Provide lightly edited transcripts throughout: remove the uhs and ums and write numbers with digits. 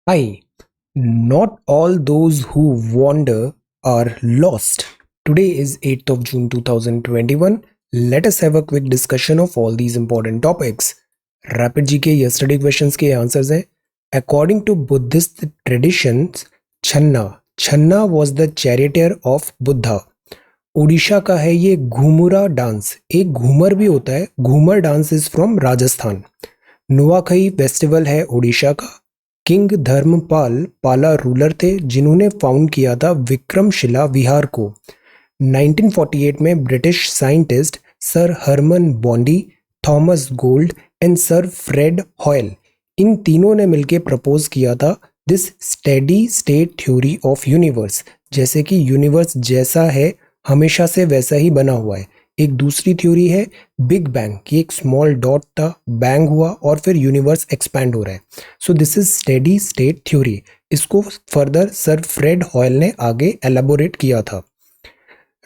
Hi, not all those who wander are lost. Today is 8th of June 2021. Let us have a quick discussion of all these important topics. Rapid GK yesterday questions के answers हैं. According to Buddhist traditions, Channa was the charioteer of Buddha. Orissa का है ये Ghumura dance. एक घूमर भी होता है. Ghoomar dance is from Rajasthan. Nuakhai festival है उड़ीसा का. किंग धर्मपाल पाला रूलर थे जिन्होंने फाउंड किया था विक्रमशिला विहार को. 1948 में British scientist sir Hermann Bondi, Thomas Gold and sir Fred Hoyle, इन तीनों ने मिलकर प्रपोज किया था this steady state theory of universe. जैसे कि यूनिवर्स जैसा है हमेशा से वैसा ही बना हुआ है. एक दूसरी थ्योरी है बिग बैंग, कि एक स्मॉल डॉट था, बैंग हुआ और फिर यूनिवर्स एक्सपैंड हो रहा है. So this is steady state theory. इसको फर्दर सर फ्रेड हॉयल ने आगे एलेबोरेट किया था.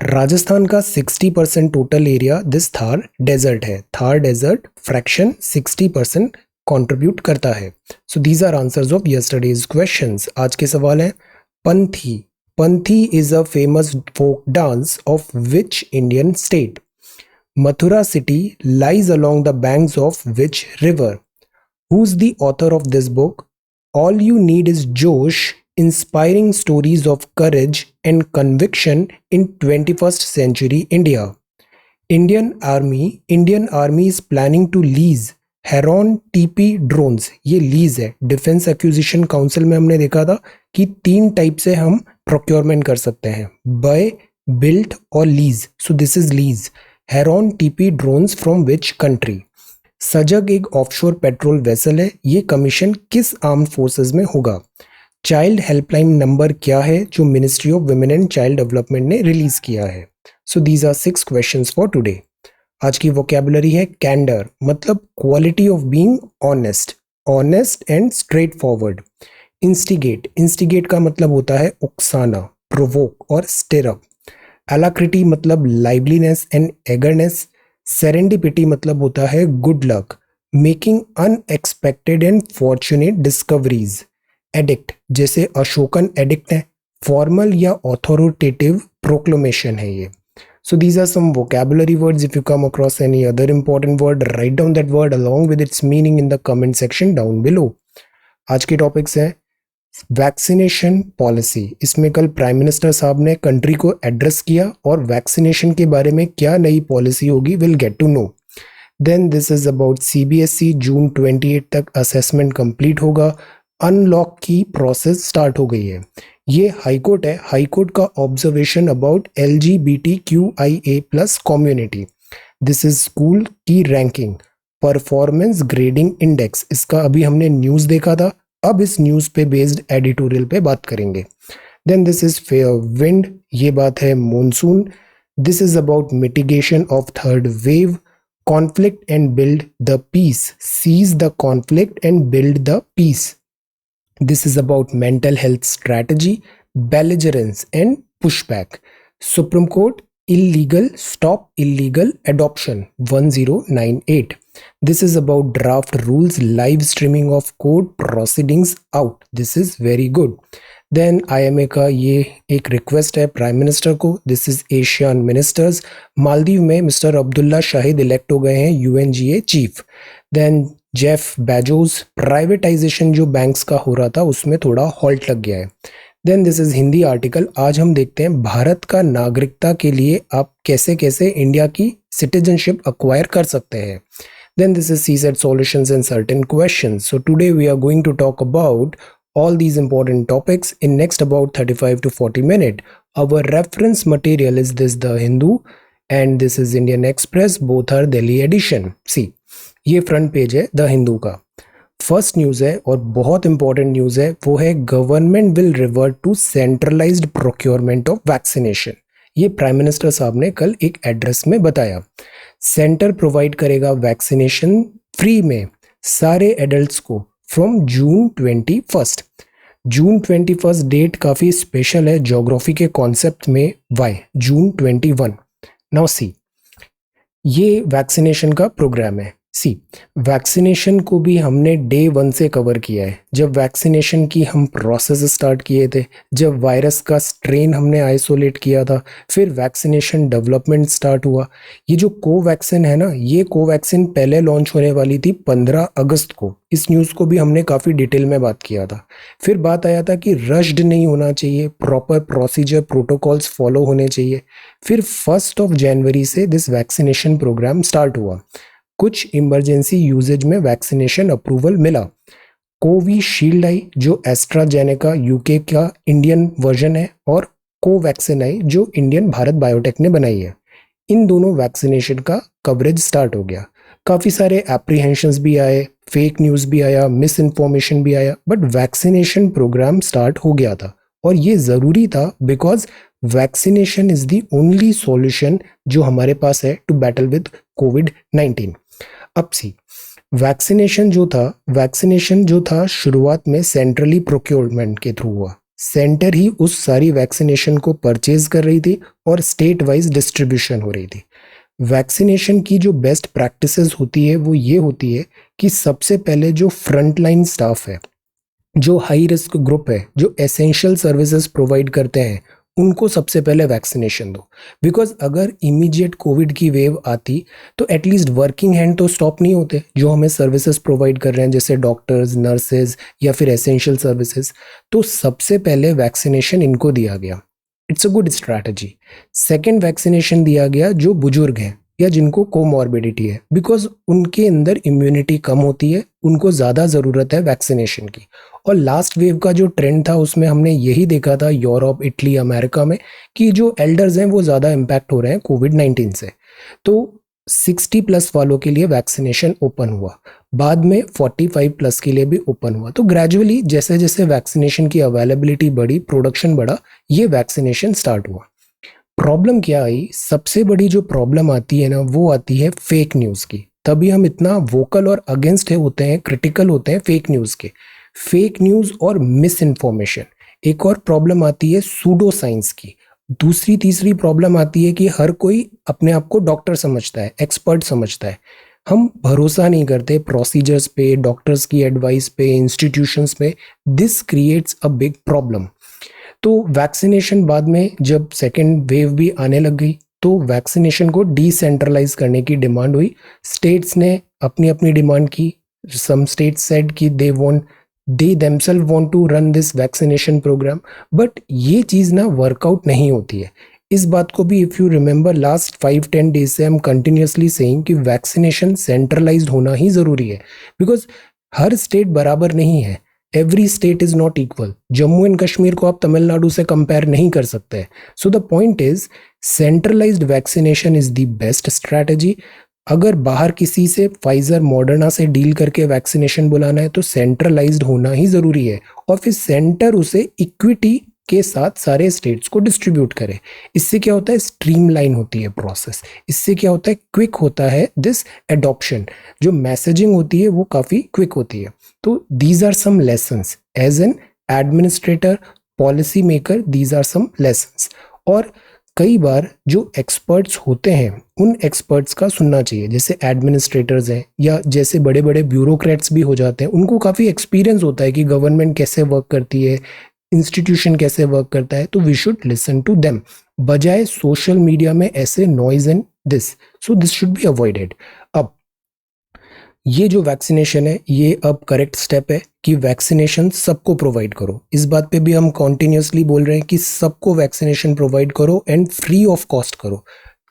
राजस्थान का 60% total area this Thar desert है. थार डेजर्ट फ्रैक्शन 60% कंट्रीब्यूट करता है. So these are answers of yesterday's questions. आज के सवाल है Panthi. Panthi is a famous folk dance of which Indian state? Mathura city lies along the banks of which river? Who's the author of this book? All you need is Josh, inspiring stories of courage and conviction in 21st century India. Indian Army is planning to lease heron TP drones. ये lease है. Defence acquisition council में हमने देखा था कि 3 type से हम procurement कर सकते हैं, बाय, बिल्ट और lease. So this is lease. Heron TP drones from which country? सजग एक ऑफशोर पेट्रोल वेसल है. ये कमीशन किस आर्म्ड फोर्सेस में होगा? चाइल्ड हेल्पलाइन नंबर क्या है जो ministry of women and child development ने रिलीज किया है? So these are 6 questions for today. आज की वोकैबुलरी है कैंडर, मतलब quality of being honest, honest and straightforward. Instigate का मतलब होता है उकसाना, प्रोवोक और स्टिर अप. एलाक्रिटी मतलब लाइवलीनेस एंड एगरनेस. सेरेंडिपिटी मतलब होता है good luck, making unexpected and fortunate discoveries. Edict, जैसे अशोकन एडिक्ट है, फॉर्मल या ऑथोरिटेटिव प्रोक्लेमेशन है ये. So these are some vocabulary words. If you come across any other important word, write down that word along with its meaning in the comment section down below. आज के topics हैं vaccination policy. इसमें कल prime minister साहब ने country को address किया और वैक्सीनेशन के बारे में क्या नई पॉलिसी होगी will get to know. Then this is about CBSE. June 28 तक असेसमेंट कंप्लीट होगा. अनलॉक की प्रोसेस स्टार्ट हो गई है. ये हाईकोर्ट है. हाईकोर्ट का observation about LGBTQIA+ community. This is school की रैंकिंग. परफॉर्मेंस ग्रेडिंग इंडेक्स, इसका अभी हमने न्यूज़ देखा था. अब इस न्यूज़ पे बेस्ड एडिटोरियल पे बात करेंगे. Then this is fair wind, ये बात है monsoon. This is about mitigation of third wave. Conflict and build the peace, cease the conflict and build the peace. This is about mental health strategy, belligerence and pushback. Supreme Court stop illegal adoption 1098. This is about draft rules, live streaming of court proceedings out. This is very good. Then IMA का ये एक request है prime minister को. This is Asian ministers. Maldives में mister Abdulla Shahid elect हो गए हैं UNGA chief. Then Jeff Bezos, privatisation जो बैंक्स का हो रहा था उसमें थोड़ा हॉल्ट लग गया है. Then this is Hindi article. आज हम देखते हैं भारत का नागरिकता के लिए आप कैसे कैसे इंडिया की सिटीजनशिप अक्वायर कर सकते हैं. Then this is CSAT solutions and certain questions. So today we are going to talk about all these important topics in next about 35 to 40 minutes. Our reference material is this The Hindu and this is Indian Express. Both are Delhi edition. See, ये front page है the Hindu का. First news है और बहुत important news है, वो है government will revert to centralised procurement of vaccination. ये प्राइम मिनिस्टर साहब ने कल एक एड्रेस में बताया. सेंटर प्रोवाइड करेगा वैक्सीनेशन फ्री में सारे एडल्ट्स को फ्रॉम जून 21. जून 21 डेट काफ़ी स्पेशल है ज्योग्राफी के कॉन्सेप्ट में. Why June 21? नाउ सी, ये वैक्सीनेशन का प्रोग्राम है. सी, वैक्सीनेशन को भी हमने डे 1 से कवर किया है। जब वैक्सीनेशन की हम प्रोसेस स्टार्ट किए थे, जब वायरस का स्ट्रेन हमने आइसोलेट किया था, फिर वैक्सीनेशन डेवलपमेंट स्टार्ट हुआ। ये जो कोवैक्सीन है ना, ये कोवैक्सीन पहले लॉन्च होने वाली थी 15 अगस्त को। इस न्यूज़ को भी हमने काफ़ी डिटेल में बात किया था। फिर बात आया था कि रश्ड नहीं होना चाहिए, प्रॉपर प्रोसीजर प्रोटोकॉल्स फॉलो होने चाहिए। फिर 1 जनवरी से दिस वैक्सीनेशन प्रोग्राम स्टार्ट हुआ। कुछ इमरजेंसी यूजेज में वैक्सीनेशन अप्रूवल मिला। कोविशील्ड आई जो एस्ट्राजेनेका यूके का इंडियन वर्जन है, और कोवैक्सीन आई जो इंडियन भारत बायोटेक ने बनाई है। इन दोनों वैक्सीनेशन का कवरेज स्टार्ट हो गया। काफ़ी सारे एप्रीहेंशंस भी आए, फेक न्यूज़ भी आया, मिस इन्फॉर्मेशन भी आया, बट वैक्सीनेशन प्रोग्राम स्टार्ट हो गया था। और ये ज़रूरी था because vaccination is the only solution जो हमारे पास है टू बैटल विद कोविड-19। अब सी, वैक्सीनेशन जो था शुरुआत में सेंट्रली प्रोक्योरमेंट के थ्रू हुआ। सेंटर ही उस सारी वैक्सीनेशन को परचेज कर रही थी और स्टेट वाइज डिस्ट्रीब्यूशन हो रही थी। वैक्सीनेशन की जो बेस्ट प्रैक्टिसेस होती है वो ये होती है कि सबसे पहले जो फ्रंटलाइन स्टाफ है, जो हाई रिस्क ग्रुप है, जो एसेंशियल सर्विसेज प्रोवाइड करते हैं, उनको सबसे पहले वैक्सीनेशन दो। बिकॉज अगर इमीडिएट कोविड की वेव आती तो एटलीस्ट वर्किंग हैंड तो स्टॉप नहीं होते जो हमें सर्विसेज प्रोवाइड कर रहे हैं, जैसे डॉक्टर्स, नर्सेज या फिर एसेंशियल सर्विसेज। तो सबसे पहले वैक्सीनेशन इनको दिया गया। It's a good strategy. Second vaccination दिया गया जो बुजुर्ग हैं या जिनको कोमॉर्बिडिटी है, बिकॉज उनके अंदर इम्यूनिटी कम होती है, उनको ज़्यादा ज़रूरत है वैक्सीनेशन की। और लास्ट वेव का जो ट्रेंड था उसमें हमने यही देखा था यूरोप, इटली, अमेरिका में कि जो एल्डर्स हैं वो ज़्यादा इम्पैक्ट हो रहे हैं कोविड-19 से। तो 60 प्लस वालों के लिए वैक्सीनेशन ओपन हुआ, बाद में 45 प्लस के लिए भी ओपन हुआ। तो ग्रेजुअली जैसे जैसे वैक्सीनेशन की अवेलेबिलिटी बढ़ी, प्रोडक्शन बढ़ा, ये वैक्सीनेशन स्टार्ट हुआ। प्रॉब्लम क्या आई? सबसे बड़ी जो प्रॉब्लम आती है ना वो आती है फेक न्यूज़ की। तभी हम इतना वोकल और अगेंस्ट होते हैं, क्रिटिकल होते हैं फेक न्यूज़ के। फेक न्यूज़ और मिस इन्फॉर्मेशन। एक और प्रॉब्लम आती है सूडो साइंस की। दूसरी तीसरी प्रॉब्लम आती है कि हर कोई अपने आप को डॉक्टर समझता है, एक्सपर्ट समझता है। हम भरोसा नहीं करते प्रोसीजर्स पे, डॉक्टर्स की एडवाइस पे, इंस्टीट्यूशंस पे। This creates a big problem. तो वैक्सीनेशन बाद में जब सेकेंड वेव भी आने लग गई तो वैक्सीनेशन को डिसेंट्रलाइज करने की डिमांड हुई। स्टेट्स ने अपनी अपनी डिमांड की। सम स्टेट्स सेड कि they themselves want to run this vaccination programme, but ये चीज़ ना वर्कआउट नहीं होती है। इस बात को भी if you remember last 5-10 days से हम कंटिन्यूसली सेइंग कि वैक्सीनेशन सेंट्रलाइज्ड होना ही ज़रूरी है, बिकॉज हर स्टेट बराबर नहीं है। Every state is not equal. Jammu and Kashmir को आप तमिलनाडु से कंपेयर नहीं कर सकते। सो the point is centralised vaccination is the best strategy. अगर बाहर किसी से फाइजर, मॉडर्ना से डील करके वैक्सीनेशन बुलाना है तो सेंट्रलाइज्ड होना ही जरूरी है, और फिर सेंटर उसे इक्विटी के साथ सारे स्टेट्स को डिस्ट्रीब्यूट करे। इससे क्या होता है? स्ट्रीमलाइन होती है प्रोसेस। इससे क्या होता है? क्विक होता है दिस एडॉप्शन। जो मैसेजिंग होती है वो काफ़ी क्विक होती है। तो these are some lessons as an administrator, policy maker, these are some lessons. और कई बार जो एक्सपर्ट्स होते हैं उन एक्सपर्ट्स का सुनना चाहिए, जैसे एडमिनिस्ट्रेटर्स हैं या जैसे बड़े बड़े ब्यूरोक्रेट्स भी हो जाते हैं, उनको काफ़ी एक्सपीरियंस होता है कि गवर्नमेंट कैसे वर्क करती है, इंस्टीट्यूशन कैसे वर्क करता है। तो we should listen to them बजाय सोशल मीडिया में ऐसे noise and this. So this should be avoided. अब ये जो वैक्सीनेशन है ये अब करेक्ट स्टेप है कि वैक्सीनेशन सबको प्रोवाइड करो। इस बात पे भी हम कॉन्टिन्यूसली बोल रहे हैं कि सबको वैक्सीनेशन प्रोवाइड करो एंड फ्री ऑफ कॉस्ट करो।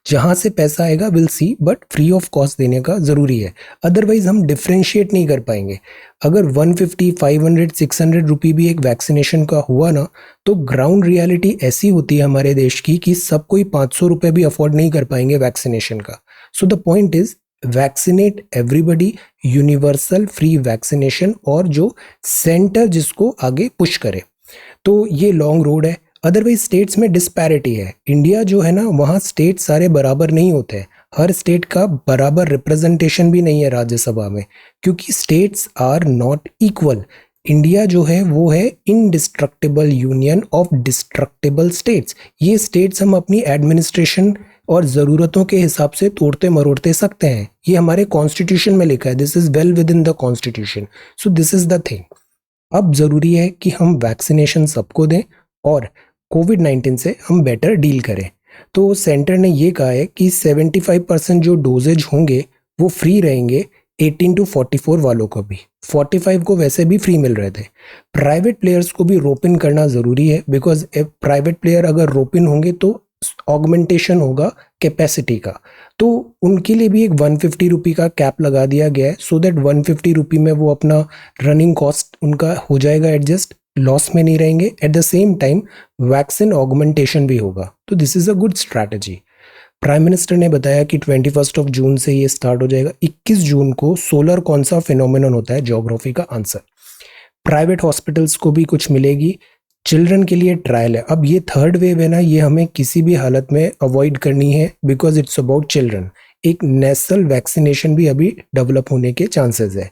जहाँ से पैसा आएगा will see, but free of cost देने का ज़रूरी है। अदरवाइज हम डिफ्रेंशिएट नहीं कर पाएंगे। अगर 150, 500, 600 रुपये भी एक वैक्सीनेशन का हुआ ना, तो ग्राउंड रियलिटी ऐसी होती है हमारे देश की कि सब कोई 500 रुपये भी अफोर्ड नहीं कर पाएंगे वैक्सीनेशन का। सो the point is vaccinate everybody, universal free vaccination, और जो सेंटर जिसको आगे पुश करे। तो ये लॉन्ग रोड है। अदरवाइज स्टेट्स में डिस्पैरिटी है। इंडिया जो है ना, वहाँ स्टेट सारे बराबर नहीं होते हैं। हर स्टेट का बराबर रिप्रेजेंटेशन भी नहीं है राज्यसभा में, क्योंकि states are not equal. India जो है वो है indestructible union of destructible states. ये स्टेट्स हम अपनी एडमिनिस्ट्रेशन और ज़रूरतों के हिसाब से तोड़ते मरोड़ते सकते हैं। ये हमारे कॉन्स्टिट्यूशन में लिखा है, this is well with in the constitution. So this is the thing. अब ज़रूरी है कि हम वैक्सीनेशन सबको दें और कोविड-19 से हम बेटर डील करें। तो सेंटर ने ये कहा है कि 75% जो डोजेज होंगे वो फ्री रहेंगे 18 टू 44 वालों को भी। 45 को वैसे भी फ्री मिल रहे थे। प्राइवेट प्लेयर्स को भी रोप इन करना ज़रूरी है, बिकॉज प्राइवेट प्लेयर अगर रोप इन होंगे तो ऑगमेंटेशन होगा कैपेसिटी का। तो उनके लिए भी एक 150 रुपी का कैप लगा दिया गया है, सो दैट 150 रुपी में वो अपना रनिंग कॉस्ट उनका हो जाएगा एडजस्ट, लॉस में नहीं रहेंगे। At the same time vaccine augmentation भी होगा। तो this is a good strategy. Prime minister ने बताया कि 21 जून से ये स्टार्ट हो जाएगा। 21 जून को सोलर कौन सा फिनोमिनन होता है, ज्योग्राफी का आंसर। प्राइवेट हॉस्पिटल्स को भी कुछ मिलेगी। चिल्ड्रन के लिए ट्रायल है। अब ये थर्ड वेव है ना, ये हमें किसी भी हालत में अवॉइड करनी है, बिकॉज इट्स अबाउट चिल्ड्रन। एक नेशनल वैक्सीनेशन भी अभी डेवलप होने के चांसेस है।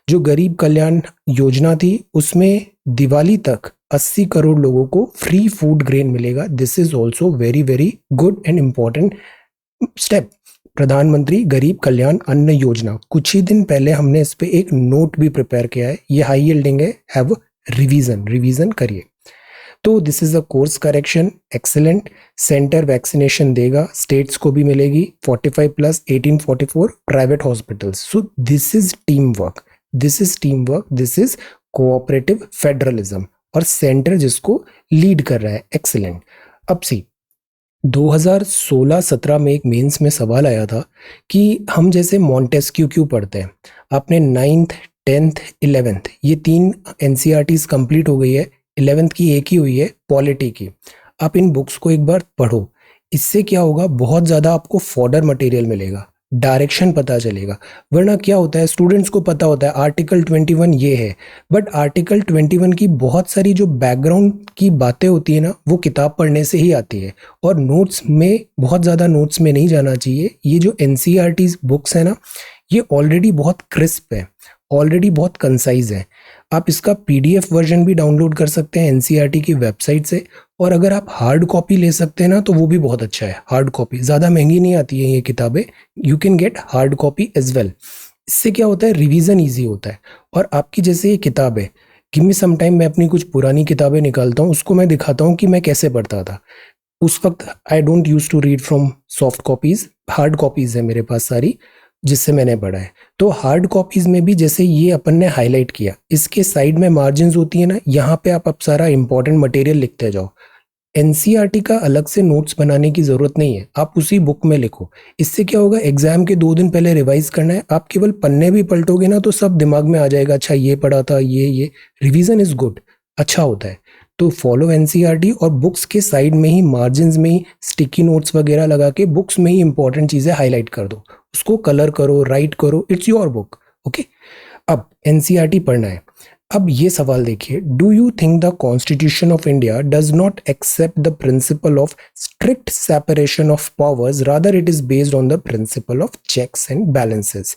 जो गरीब कल्याण योजना थी उसमें दिवाली तक 80 करोड़ लोगों को फ्री फूड ग्रेन मिलेगा। This is also very very good and important step. प्रधानमंत्री गरीब कल्याण अन्न योजना, कुछ ही दिन पहले हमने इस पे एक नोट भी प्रिपेयर किया है। ये हाई यील्डिंग है, हैव रिवीजन करिए। तो this is a course correction, excellent. Centre vaccination देगा, स्टेट्स को भी मिलेगी 45 plus 1844 private hospitals. So this is team work, this is cooperative federalism, और सेंटर जिसको लीड कर रहा है, एक्सेलेंट। अब सी 2016-17 में एक मेंस में सवाल आया था कि हम जैसे मॉन्टेस्क्यू क्यों पढ़ते हैं। आपने 9th 10th 11th ये 3 NCERTs कंप्लीट हो गई है, 11th की एक ही हुई है, पॉलिटी की। आप इन बुक्स को एक बार पढ़ो, इससे क्या होगा, बहुत ज़्यादा आपको फॉर्डर मटेरियल मिलेगा, डायरेक्शन पता चलेगा। वरना क्या होता है, स्टूडेंट्स को पता होता है आर्टिकल 21 ये है, बट आर्टिकल 21 की बहुत सारी जो बैकग्राउंड की बातें होती है ना, वो किताब पढ़ने से ही आती है। और नोट्स में, बहुत ज़्यादा नोट्स में नहीं जाना चाहिए। ये जो NCERT बुक्स है ना, ये ऑलरेडी बहुत क्रिस्प है, ऑलरेडी बहुत कंसाइज है। आप इसका PDF वर्जन भी डाउनलोड कर सकते हैं NCERT की वेबसाइट से, और अगर आप हार्ड कॉपी ले सकते हैं ना तो वो भी बहुत अच्छा है। हार्ड कॉपी ज़्यादा महंगी नहीं आती है ये किताबें, you can get hard copy as well. इससे क्या होता है, रिवीजन ईजी होता है। और आपकी जैसे ये किताब है, गिव मी सम टाइम, मैं अपनी कुछ पुरानी किताबें निकालता हूँ, उसको मैं दिखाता हूँ कि मैं कैसे पढ़ता था। उस वक्त I don't use to read from soft copies, hard copies है मेरे पास सारी, जिससे मैंने पढ़ा है। तो हार्ड कॉपीज में भी जैसे ये अपन ने हाईलाइट किया, इसके साइड में मार्जिन होती है ना, यहाँ पे आप सारा इंपॉर्टेंट मटेरियल लिखते जाओ। NCERT का अलग से नोट्स बनाने की जरूरत नहीं है, आप उसी बुक में लिखो। इससे क्या होगा, एग्जाम के 2 दिन पहले रिवाइज करना है, आप केवल पन्ने भी पलटोगे ना तो सब दिमाग में आ जाएगा, अच्छा ये पढ़ा था, ये रिवीजन इज गुड, अच्छा होता है। तो फॉलो NCERT, और बुक्स के साइड में ही, मार्जिन में ही स्टिकी नोट्स वगैरह लगा के बुक्स में ही इंपॉर्टेंट चीजें हाईलाइट कर दो, उसको कलर करो, राइट करो, इट्स योर बुक, ओके। अब NCERT पढ़ना है। अब ये सवाल देखिए, do you think the constitution of India does not accept the principle of strict separation of powers, rather it is based on the principle of checks and balances.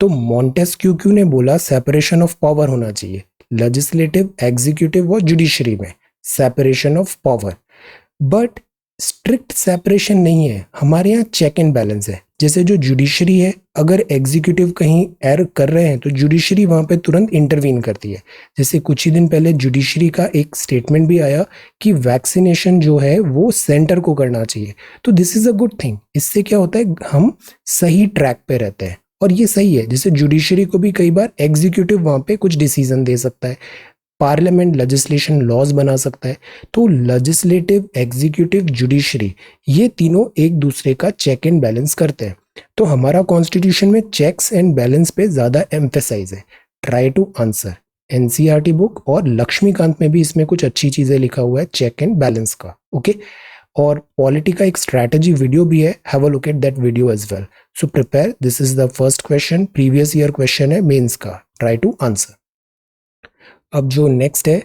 तो Montesquieu ने बोला सेपरेशन ऑफ पावर होना चाहिए, legislative, executive और judiciary में separation of power, but strict separation नहीं है। हमारे यहाँ चेक एंड बैलेंस है। जैसे जो जुडिशरी है, अगर एग्जीक्यूटिव कहीं एरर कर रहे हैं तो जुडिशरी वहां पे तुरंत इंटरवीन करती है। जैसे कुछ ही दिन पहले जुडिशरी का एक स्टेटमेंट भी आया कि वैक्सीनेशन जो है वो सेंटर को करना चाहिए। तो this is a good thing. इससे क्या होता है, हम सही ट्रैक पे रहते हैं, और ये सही है। जैसे जुडिशरी को भी कई बार एग्जीक्यूटिव वहां पे कुछ डिसीजन दे सकता है, पार्लियामेंट लेजिस्लेशन लॉज बना सकता है। तो लेजिस्लेटिव, एग्जीक्यूटिव, जुडिशरी, ये तीनों एक दूसरे का चेक एंड बैलेंस करते हैं। तो हमारा कॉन्स्टिट्यूशन में चेक्स एंड बैलेंस पे ज्यादा एम्फेसाइज है। Try to answer. NCERT book और लक्ष्मीकांत में भी इसमें कुछ अच्छी चीजें लिखा हुआ है चेक एंड बैलेंस का, ओके। और पॉलिटी का एक स्ट्रैटेजी वीडियो भी है, have a look at that video as well. So prepare, this is the first question, previous year question है मेंस का, ट्राई टू आंसर। अब जो नेक्स्ट है,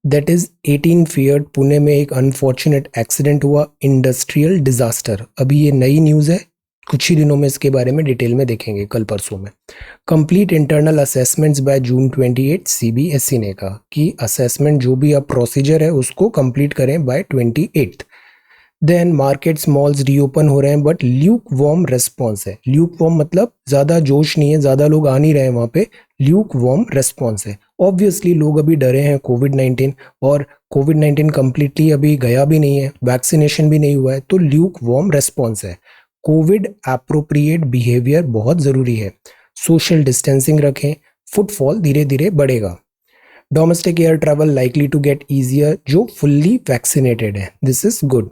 दैट इज 18 फियर्ड, पुणे में एक अनफॉर्चुनेट एक्सीडेंट हुआ, इंडस्ट्रियल डिजास्टर। अभी ये नई न्यूज़ है, कुछ ही दिनों में इसके बारे में डिटेल में देखेंगे, कल परसों में। Complete internal assessments by June 28, CBSE ने कहा कि असेसमेंट जो भी अब प्रोसीजर है उसको कंप्लीट करें by 28। Then markets malls reopen हो रहे हैं बट ल्यूक वार्म रेस्पॉन्स है। ल्यूक वार्म मतलब ज़्यादा जोश नहीं है, ज़्यादा लोग आ नहीं रहे हैं वहाँ पे, ल्यूक वार्म रेस्पॉन्स है। ऑब्वियसली लोग अभी डरे हैं कोविड-19 और कोविड-19 कंप्लीटली अभी गया भी नहीं है, वैक्सीनेशन भी नहीं हुआ है, तो ल्यूक वार्म रेस्पॉन्स है। कोविड एप्रोप्रिएट बिहेवियर बहुत ज़रूरी है। सोशल डिस्टेंसिंग रखें, फुटफॉल धीरे धीरे बढ़ेगा। Domestic air travel likely to get easier जो फुल्ली वैक्सीनेटेड है, this is good.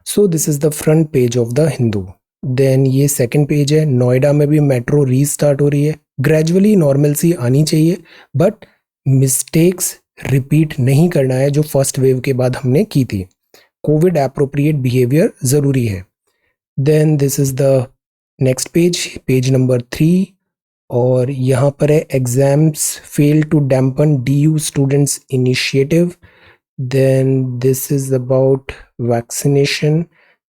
So this is the front page of the Hindu. Then ये सेकंड पेज है, नोएडा में भी मेट्रो रीस्टार्ट हो रही है, ग्रेजुअली नॉर्मलसी आनी चाहिए बट मिस्टेक्स रिपीट नहीं करना है जो फर्स्ट वेव के बाद हमने की थी। कोविड एप्रोप्रिएट बिहेवियर ज़रूरी है। Then this is the next page, page number 3, और यहाँ पर है exams fail to dampen DU students initiative. Then this is about vaccination.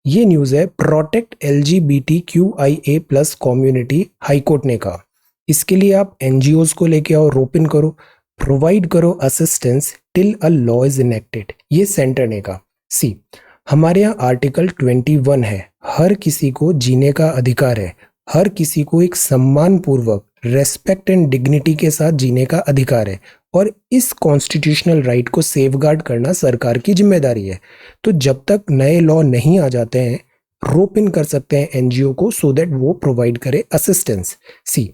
ये न्यूज़ है, protect LGBTQIA plus community, high court ने कहा। इसके लिए आप NGOs को लेके आओ, रोपिन करो, प्रोवाइड करो assistance till a law is enacted, ये सेंटर ने कहा। सी, हमारे यहाँ आर्टिकल 21 है, हर किसी को जीने का अधिकार है, हर किसी को एक सम्मान पूर्वक रेस्पेक्ट एंड डिग्निटी के साथ जीने का अधिकार है और इस कॉन्स्टिट्यूशनल राइट को सेफगार्ड करना सरकार की जिम्मेदारी है। तो जब तक नए लॉ नहीं आ जाते हैं, रोप इन कर सकते हैं NGO को सो दैट वो प्रोवाइड करे असिस्टेंस। सी,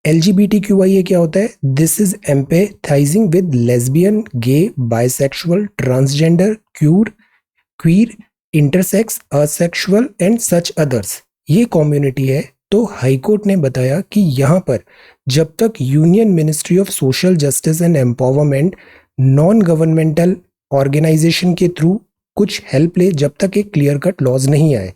LGBTQIA क्या होता है? This is empathising with lesbian, gay, bisexual, transgender, queer, intersex, asexual and such others, ये कम्युनिटी है। तो हाईकोर्ट ने बताया कि यहाँ पर जब तक union ministry of social justice and empowerment non governmental organisation के थ्रू कुछ हेल्प ले, जब तक एक क्लियर कट लॉज नहीं आए,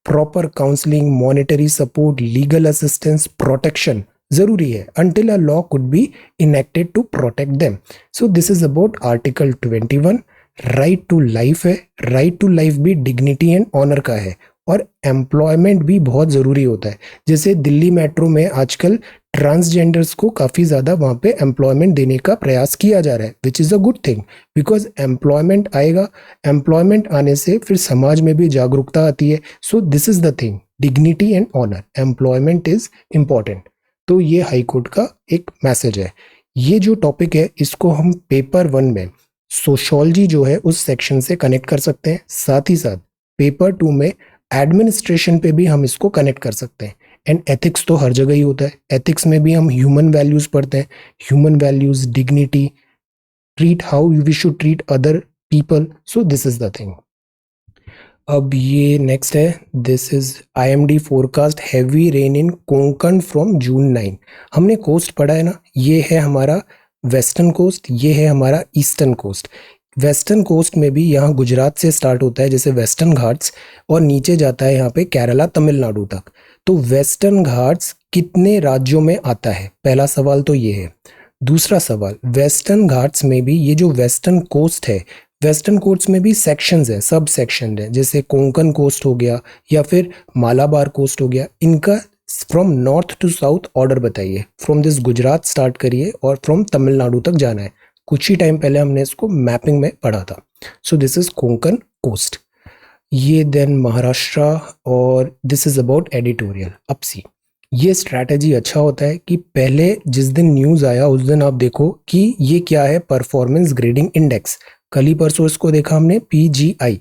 proper counselling, monetary support, legal assistance, protection जरूरी है until a law could be enacted to protect them. So this is about article 21। Right to life है, राइट टू लाइफ भी डिग्निटी एंड ऑनर का है और employment भी बहुत ज़रूरी होता है। जैसे दिल्ली मेट्रो में आजकल ट्रांसजेंडर्स को काफ़ी ज़्यादा वहाँ पे एम्प्लॉयमेंट देने का प्रयास किया जा रहा है, which is a good thing because employment आएगा, एम्प्लॉयमेंट आने से फिर समाज में भी जागरूकता आती है। So this is the thing, dignity and honour, employment is important. तो ये हाईकोर्ट का एक मैसेज है। ये जो टॉपिक है इसको हम पेपर 1 में सोशोलॉजी जो है उस सेक्शन से कनेक्ट कर सकते हैं, साथ ही साथ पेपर 2 में एडमिनिस्ट्रेशन पे भी हम इसको कनेक्ट कर सकते हैं। एंड एथिक्स तो हर जगह ही होता है, एथिक्स में भी हम ह्यूमन वैल्यूज पढ़ते हैं, human values, dignity, treat how we should treat other people. So this is the thing. अब ये नेक्स्ट है, this is IMD forecast heavy rain in Konkan from June 9। हमने कोस्ट पढ़ा है ना, ये है हमारा वेस्टर्न कोस्ट, ये है हमारा ईस्टर्न कोस्ट। वेस्टर्न कोस्ट में भी यहाँ गुजरात से स्टार्ट होता है जैसे वेस्टर्न घाट्स और नीचे जाता है यहाँ पे केरला, तमिलनाडु तक। तो वेस्टर्न घाट्स कितने राज्यों में आता है, पहला सवाल तो ये है। दूसरा सवाल, वेस्टर्न घाट्स में भी ये जो वेस्टर्न कोस्ट है, वेस्टर्न कोस्ट में भी सेक्शंस है, सब सेक्शन है, जैसे कोंकण कोस्ट हो गया या फिर मालाबार कोस्ट हो गया। इनका from north to south order बताइए, फ्रॉम दिस गुजरात स्टार्ट करिए और फ्रॉम तमिलनाडु तक जाना है। कुछ ही टाइम पहले हमने इसको मैपिंग में पढ़ा था। So this is Konkan coast. ये देन महाराष्ट्र, और दिस इज अबाउट एडिटोरियल। अब सी, ये स्ट्रैटेजी अच्छा होता है कि पहले जिस दिन न्यूज़ आया उस दिन आप देखो कि ये क्या है, परफॉर्मेंस ग्रेडिंग इंडेक्स। कल ही परसों इसको देखा हमने, PGI।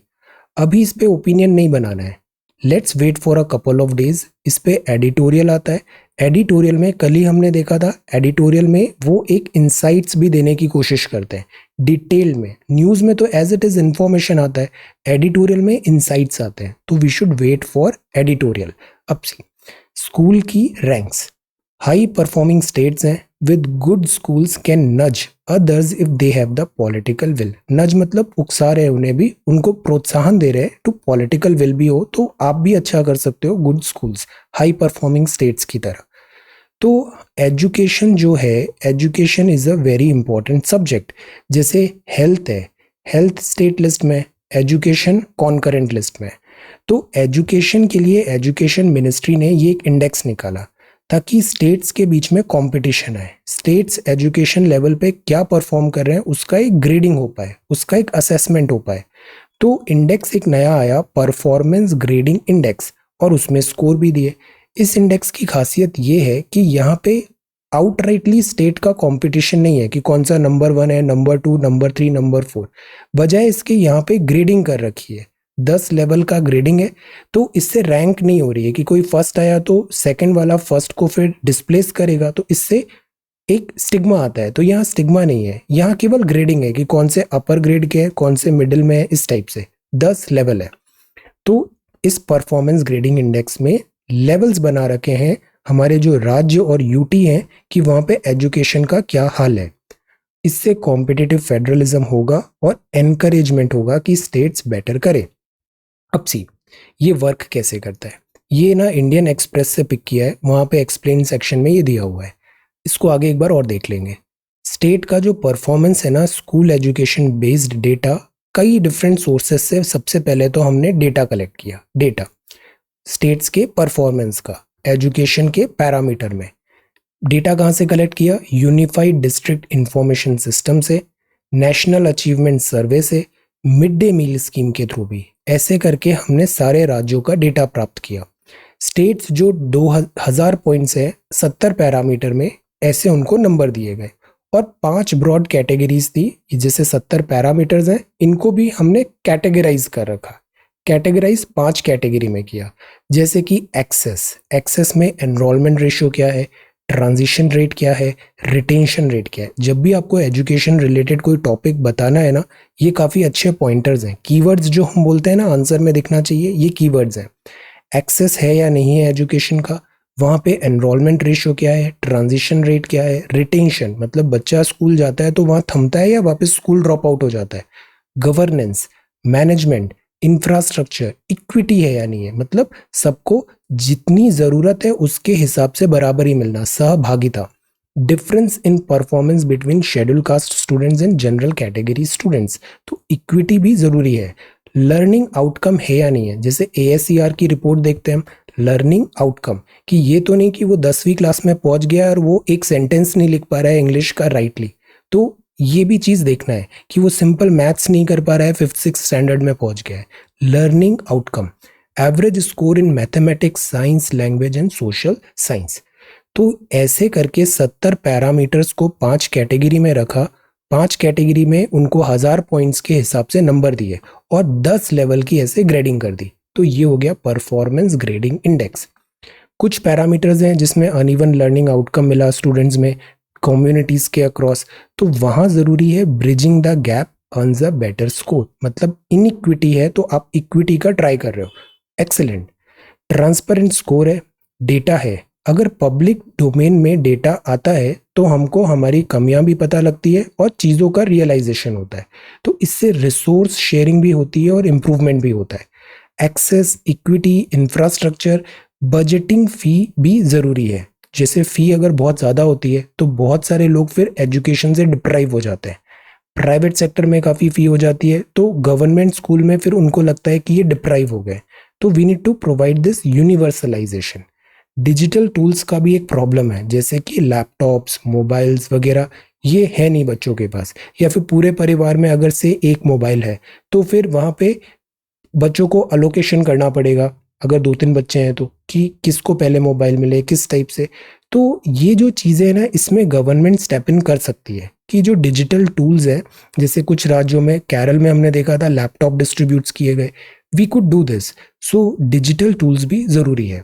अभी इस पे ओपिनियन नहीं बनाना है, let's wait for a couple of days. इस पे एडिटोरियल आता है। एडिटोरियल में कल ही हमने देखा था, एडिटोरियल में वो एक इंसाइट्स भी देने की कोशिश करते हैं डिटेल में। न्यूज़ में तो एज इट इज़ इंफॉर्मेशन आता है, एडिटोरियल में इंसाइट्स आते हैं। तो we should wait for editorial. अब सी, स्कूल की रैंक्स, हाई परफॉर्मिंग स्टेट्स हैं with good schools can nudge others if they have the political will. Nudge मतलब उकसा रहे, उन्हें भी, उनको प्रोत्साहन दे रहे हैं टू पॉलिटिकल विल भी हो तो आप भी अच्छा कर सकते हो good schools, high performing states की तरह। तो एजुकेशन जो है, education is a very important subject. जैसे हेल्थ है, हेल्थ स्टेट लिस्ट में, एजुकेशन कॉन्करेंट लिस्ट में। तो एजुकेशन के लिए एजुकेशन मिनिस्ट्री ने ये एक इंडेक्स निकाला ताकि स्टेट्स के बीच में कंपटीशन आए, स्टेट्स एजुकेशन लेवल पे क्या परफॉर्म कर रहे हैं उसका एक ग्रेडिंग हो पाए, उसका एक असेसमेंट हो पाए। तो इंडेक्स एक नया आया, परफॉर्मेंस ग्रेडिंग इंडेक्स, और उसमें स्कोर भी दिए। इस इंडेक्स की खासियत ये है कि यहाँ पे आउटराइटली स्टेट का कंपटीशन नहीं है कि कौन सा नंबर 1 है, नंबर 2, नंबर 3, नंबर 4। बजाय इसके यहाँ पे ग्रेडिंग कर रखी है, 10 लेवल का ग्रेडिंग है। तो इससे रैंक नहीं हो रही है कि कोई फर्स्ट आया तो सेकंड वाला फर्स्ट को फिर डिस्प्लेस करेगा, तो इससे एक स्टिग्मा आता है। तो यहाँ स्टिग्मा नहीं है, यहाँ केवल ग्रेडिंग है कि कौन से अपर ग्रेड के हैं, कौन से मिडिल में है, इस टाइप से 10 लेवल है। तो इस परफॉर्मेंस ग्रेडिंग इंडेक्स में लेवल्स बना रखे हैं हमारे जो राज्य और यूटी हैं कि वहाँ पे एजुकेशन का क्या हाल है। इससे कॉम्पिटिटिव फेडरलिज्म होगा और एनकरेजमेंट होगा कि स्टेट्स बेटर करे। अब सी ये वर्क कैसे करता है, ये ना इंडियन एक्सप्रेस से पिक किया है, वहाँ पे एक्सप्लेन सेक्शन में ये दिया हुआ है। इसको आगे एक बार और देख लेंगे। स्टेट का जो परफॉर्मेंस है ना, स्कूल एजुकेशन बेस्ड डेटा कई डिफरेंट सोर्सेस से। सबसे पहले तो हमने डेटा कलेक्ट किया, डेटा स्टेट्स के परफॉर्मेंस का एजुकेशन के पैरामीटर में। डेटा कहाँ से कलेक्ट किया? यूनिफाइड डिस्ट्रिक्ट इंफॉर्मेशन सिस्टम से, नेशनल अचीवमेंट सर्वे से, मिड डे मील स्कीम के थ्रू भी। ऐसे करके हमने सारे राज्यों का डेटा प्राप्त किया। स्टेट्स जो 2000 पॉइंट्स है 70 पैरामीटर में, ऐसे उनको नंबर दिए गए। और 5 ब्रॉड कैटेगरीज थी, जैसे 70 पैरामीटर्स हैं, इनको भी हमने कैटेगराइज कर रखा। कैटेगराइज 5 कैटेगरी में किया, जैसे कि एक्सेस में एनरोलमेंट रेशियो क्या है, ट्रांजिशन रेट क्या है, रिटेंशन रेट क्या है। जब भी आपको एजुकेशन रिलेटेड कोई टॉपिक बताना है ना, ये काफ़ी अच्छे पॉइंटर्स हैं। कीवर्ड्स जो हम बोलते हैं ना आंसर में दिखना चाहिए, ये कीवर्ड्स हैं। एक्सेस है या नहीं है एजुकेशन का, वहाँ पे एनरोलमेंट रेशियो क्या है, ट्रांजिशन रेट क्या है, रिटेंशन मतलब बच्चा स्कूल जाता है तो वहाँ थमता है या वापस स्कूल ड्रॉप आउट हो जाता है, गवर्नेंस, मैनेजमेंट, इंफ्रास्ट्रक्चर, इक्विटी है या नहीं है, मतलब सबको जितनी ज़रूरत है उसके हिसाब से बराबर ही मिलना, सहभागिता, difference in performance between schedule caste students and general category students, तो इक्विटी भी ज़रूरी है। लर्निंग आउटकम है या नहीं है, जैसे ASER की रिपोर्ट देखते हैं हम, लर्निंग आउटकम कि ये तो नहीं कि वो 10वीं क्लास में पहुंच गया और वो एक सेंटेंस नहीं लिख पा रहा है इंग्लिश का राइटली, तो ये भी चीज़ देखना है कि वो सिंपल मैथ्स नहीं कर पा रहा है, 5th-6th स्टैंडर्ड में पहुंच गया है। Learning outcome, average score in mathematics, science, language and social science. तो ऐसे करके 70 पैरामीटर्स को 5 कैटेगरी में रखा, 5 कैटेगरी में उनको 1000 पॉइंट्स के हिसाब से नंबर दिए और 10 लेवल की ऐसे ग्रेडिंग कर दी। तो ये हो गया परफॉर्मेंस ग्रेडिंग इंडेक्स। कुछ पैरामीटर्स हैं जिसमें अनइवन लर्निंग आउटकम मिला स्टूडेंट्स में, कम्युनिटीज के अक्रॉस, तो वहाँ ज़रूरी है bridging the gap earns a better score, मतलब इनइक्विटी है तो आप इक्विटी का ट्राई कर रहे हो, एक्सेलेंट। ट्रांसपेरेंट स्कोर है, डेटा है, अगर पब्लिक डोमेन में डेटा आता है तो हमको हमारी कमियां भी पता लगती है और चीज़ों का रियलाइजेशन होता है, तो इससे रिसोर्स शेयरिंग भी होती है और इम्प्रूवमेंट भी होता है। एक्सेस, इक्विटी, इंफ्रास्ट्रक्चर, बजटिंग फ़ी भी ज़रूरी है। जैसे फ़ी अगर बहुत ज़्यादा होती है तो बहुत सारे लोग फिर एजुकेशन से डिप्राइव हो जाते हैं। प्राइवेट सेक्टर में काफ़ी फ़ी हो जाती है तो गवर्नमेंट स्कूल में फिर उनको लगता है कि ये डिप्राइव हो गए, तो we need to provide this universalisation. Digital tools का भी एक प्रॉब्लम है, जैसे कि लैपटॉप्स, मोबाइल्स वगैरह ये है नहीं बच्चों के पास, या फिर पूरे परिवार में अगर से एक मोबाइल है तो फिर वहाँ पे बच्चों को अलोकेशन करना पड़ेगा, अगर 2-3 बच्चे हैं तो, कि किसको पहले मोबाइल मिले, किस टाइप से। तो ये जो चीज़ें हैं ना, इसमें गवर्नमेंट स्टेप इन कर सकती है कि जो डिजिटल टूल्स हैं, जैसे कुछ राज्यों में, केरल में हमने देखा था लैपटॉप डिस्ट्रीब्यूट्स किए गए, we could do this. So digital tools भी ज़रूरी है।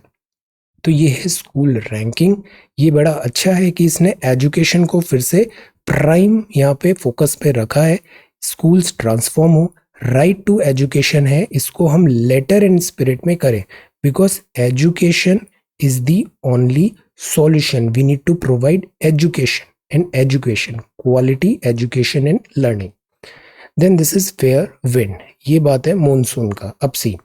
तो ये है स्कूल रैंकिंग। ये बड़ा अच्छा है कि इसने एजुकेशन को फिर से प्राइम यहाँ पे फोकस पे रखा है। स्कूल्स ट्रांसफॉर्म हो, राइट टू एजुकेशन है, इसको हम लेटर एंड स्पिरिट में करें, because education is the only solution. We need to provide education and education, quality education and learning. Then this is fair wind, ये बात है मॉनसून का। अब सी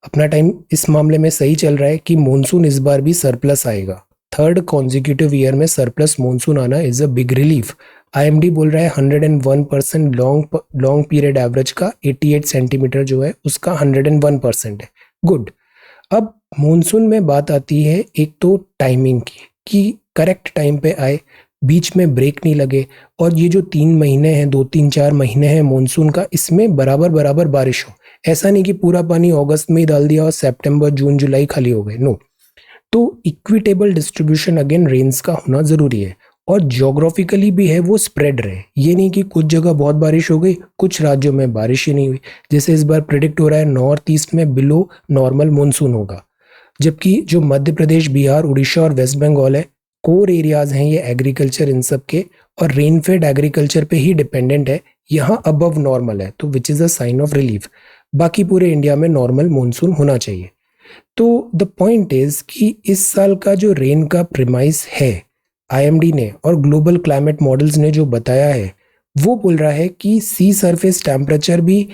अपना टाइम इस मामले में सही चल रहा है कि मॉनसून इस बार भी सरप्लस आएगा। 3rd कॉन्जिक्यूटिव ईयर में सरप्लस मॉनसून आना is a big relief. IMD बोल रहा है 101% लॉन्ग पीरियड एवरेज का 88 सेंटीमीटर जो है उसका 101% है, गुड। अब मॉनसून में बात आती है एक तो टाइमिंग की, कि करेक्ट टाइम पे आए, बीच में ब्रेक नहीं लगे, और ये जो 3 महीने हैं, 2-3-4 महीने हैं मॉनसून का, इसमें बराबर बराबर बारिश हो। ऐसा नहीं कि पूरा पानी अगस्त में ही डाल दिया और सितंबर जून जुलाई खाली हो गए, नो। तो इक्विटेबल डिस्ट्रीब्यूशन अगेन रेन्स का होना जरूरी है, और ज्योग्राफिकली भी है वो स्प्रेड रहे। ये नहीं कि कुछ जगह बहुत बारिश हो गई, कुछ राज्यों में बारिश ही नहीं हुई। जैसे इस बार प्रिडिक्ट हो रहा है नॉर्थ ईस्ट में बिलो नॉर्मल मानसून होगा, जबकि जो मध्य प्रदेश, बिहार, उड़ीसा और वेस्ट बंगाल है, कोर एरियाज हैं ये एग्रीकल्चर इन सब के, और रेनफेड एग्रीकल्चर पे ही डिपेंडेंट है, यहाँ अबव नॉर्मल है, तो which is a sign of relief. बाकी पूरे इंडिया में नॉर्मल मानसून होना चाहिए। तो द पॉइंट इज कि इस साल का जो रेन का प्रिमाइस है, आईएमडी ने और ग्लोबल क्लाइमेट मॉडल्स ने जो बताया है, वो बोल रहा है कि सी सरफेस टेम्परेचर भी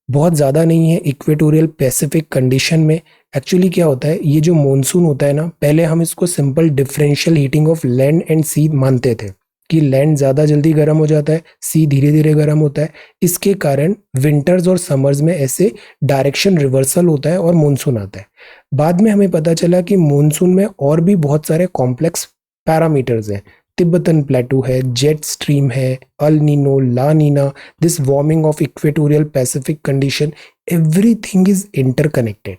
बहुत ज़्यादा नहीं है इक्वेटोरियल पैसिफिक कंडीशन में। एक्चुअली क्या होता है, ये जो मॉनसून होता है ना, पहले हम इसको simple differential heating of land and sea मानते थे कि लैंड ज़्यादा जल्दी गर्म हो जाता है, सी धीरे धीरे गर्म होता है। इसके कारण विंटर्स और समर्स में ऐसे डायरेक्शन रिवर्सल होता है और मॉनसून आता है। बाद में हमें पता चला कि मॉनसून में और भी बहुत सारे कॉम्प्लेक्स पैरामीटर्स हैं। तिब्बतन प्लेटू है, जेट स्ट्रीम है, El Nino, La Nina, this warming of equatorial Pacific condition, everything is interconnected.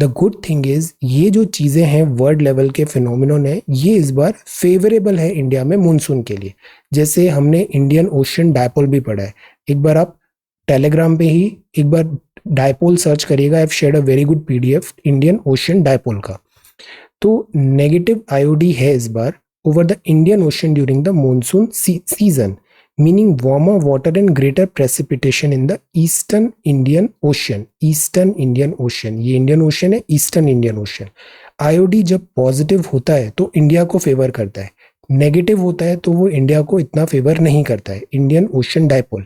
The good thing is ये जो चीज़ें हैं वर्ल्ड लेवल के फिनोमिनन है, ये इस बार फेवरेबल है इंडिया में मानसून के लिए। जैसे हमने इंडियन ओशन डायपोल भी पढ़ा है, एक बार आप टेलीग्राम पे ही एक बार डायपोल सर्च करिएगा, I have shared a very good PDF Indian ocean dipole का। तो नेगेटिव आईओडी है इस बार over the Indian ocean during the monsoon season, meaning warmer water and greater precipitation in the eastern Indian ocean. Eastern Indian ocean, ये Indian ocean है, eastern Indian ocean. IOD जब positive होता है तो India को फेवर करता है, negative होता है तो वो इंडिया को इतना फेवर नहीं करता है, इंडियन ओशन डायपोल।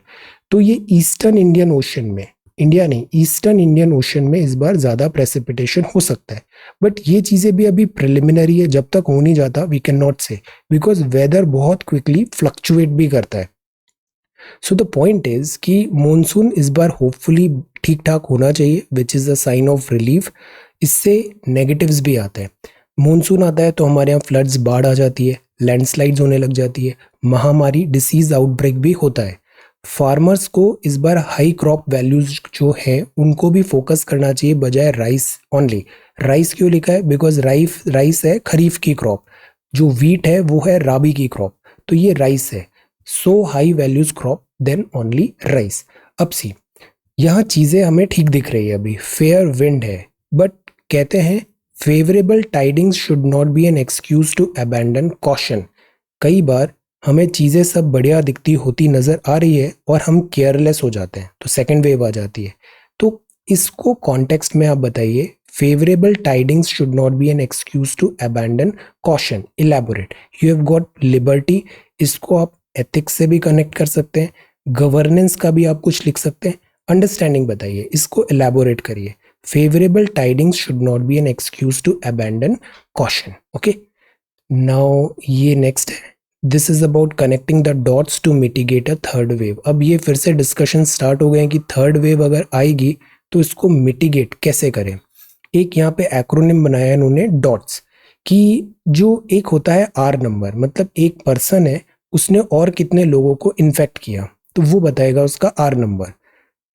तो ये ईस्टर्न इंडियन ओशन में, इंडिया नहीं, ईस्टर्न इंडियन ओशन में इस बार ज़्यादा प्रेसिपिटेशन हो सकता है। बट ये चीज़ें भी अभी प्रिलिमिनरी है, जब तक हो नहीं जाता we can not say, because weather बहुत क्विकली फ्लक्चुएट भी करता है। सो द पॉइंट इज कि मॉनसून इस बार होपफुली ठीक ठाक होना चाहिए, which is a sign of relief. इससे नेगेटिव्स भी आते हैं। मॉनसून आता है तो हमारे यहाँ फ्लड्स, बाढ़ आ जाती है, लैंडस्लाइड्स होने लग जाती है, महामारी डिसीज आउटब्रेक भी होता है। फार्मर्स को इस बार हाई क्रॉप वैल्यूज जो हैं उनको भी फोकस करना चाहिए बजाय राइस ओनली। राइस क्यों लिखा है, बिकॉज राइस है खरीफ की क्रॉप, जो वीट है वो है राबी की क्रॉप, तो ये राइस है। So high values crop then only rice. अब सी यहाँ चीज़ें हमें ठीक दिख रही है, अभी फेयर विंड है, बट कहते हैं favourable tidings should not be an excuse to abandon caution. कई बार हमें चीज़ें सब बढ़िया दिखती होती नज़र आ रही है और हम केयरलेस हो जाते हैं, तो सेकेंड वेव आ जाती है। तो इसको कॉन्टेक्स्ट में आप बताइए, favourable tidings should not be an excuse to abandon caution, elaborate. You have got liberty, इसको आप एथिक्स से भी कनेक्ट कर सकते हैं, गवर्नेंस का भी आप कुछ लिख सकते हैं, अंडरस्टैंडिंग बताइए, इसको एलैबोरेट करिए। Favourable tidings should not be an excuse to abandon caution. Okay, now ये नेक्स्ट है, this is about connecting the dots to mitigate a third wave. अब ये फिर से डिस्कशन स्टार्ट हो गए हैं कि थर्ड वेव अगर आएगी तो इसको मिटिगेट कैसे करें। एक यहाँ पे एक्रोनिम बनाया है इन्होंने डॉट्स, कि जो एक होता है आर नंबर, मतलब एक पर्सन है उसने और कितने लोगों को इन्फेक्ट किया, तो वो बताएगा उसका R number.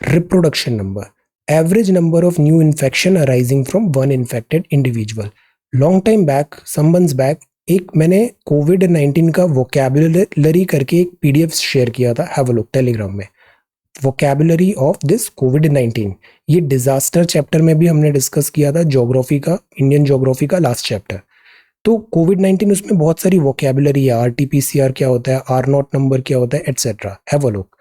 Reproduction number, average number of new infection arising from one infected individual. Long time back, some months back, एक मैंने कोविड-19 का वोकैबुलरी करके एक पीडीएफ शेयर किया था, हैव अ लुक टेलीग्राम में, वोकैबुलरी ऑफ दिस कोविड-19। ये डिजास्टर चैप्टर में भी हमने डिस्कस किया था, ज्योग्राफी का, इंडियन ज्योग्राफी का लास्ट चैप्टर। तो कोविड-19 उसमें बहुत सारी वोकैबुलरी है, आरटीपीसीआर क्या होता है, आर नॉट नंबर क्या होता है, एटसेट्रा, हैव अ लुक।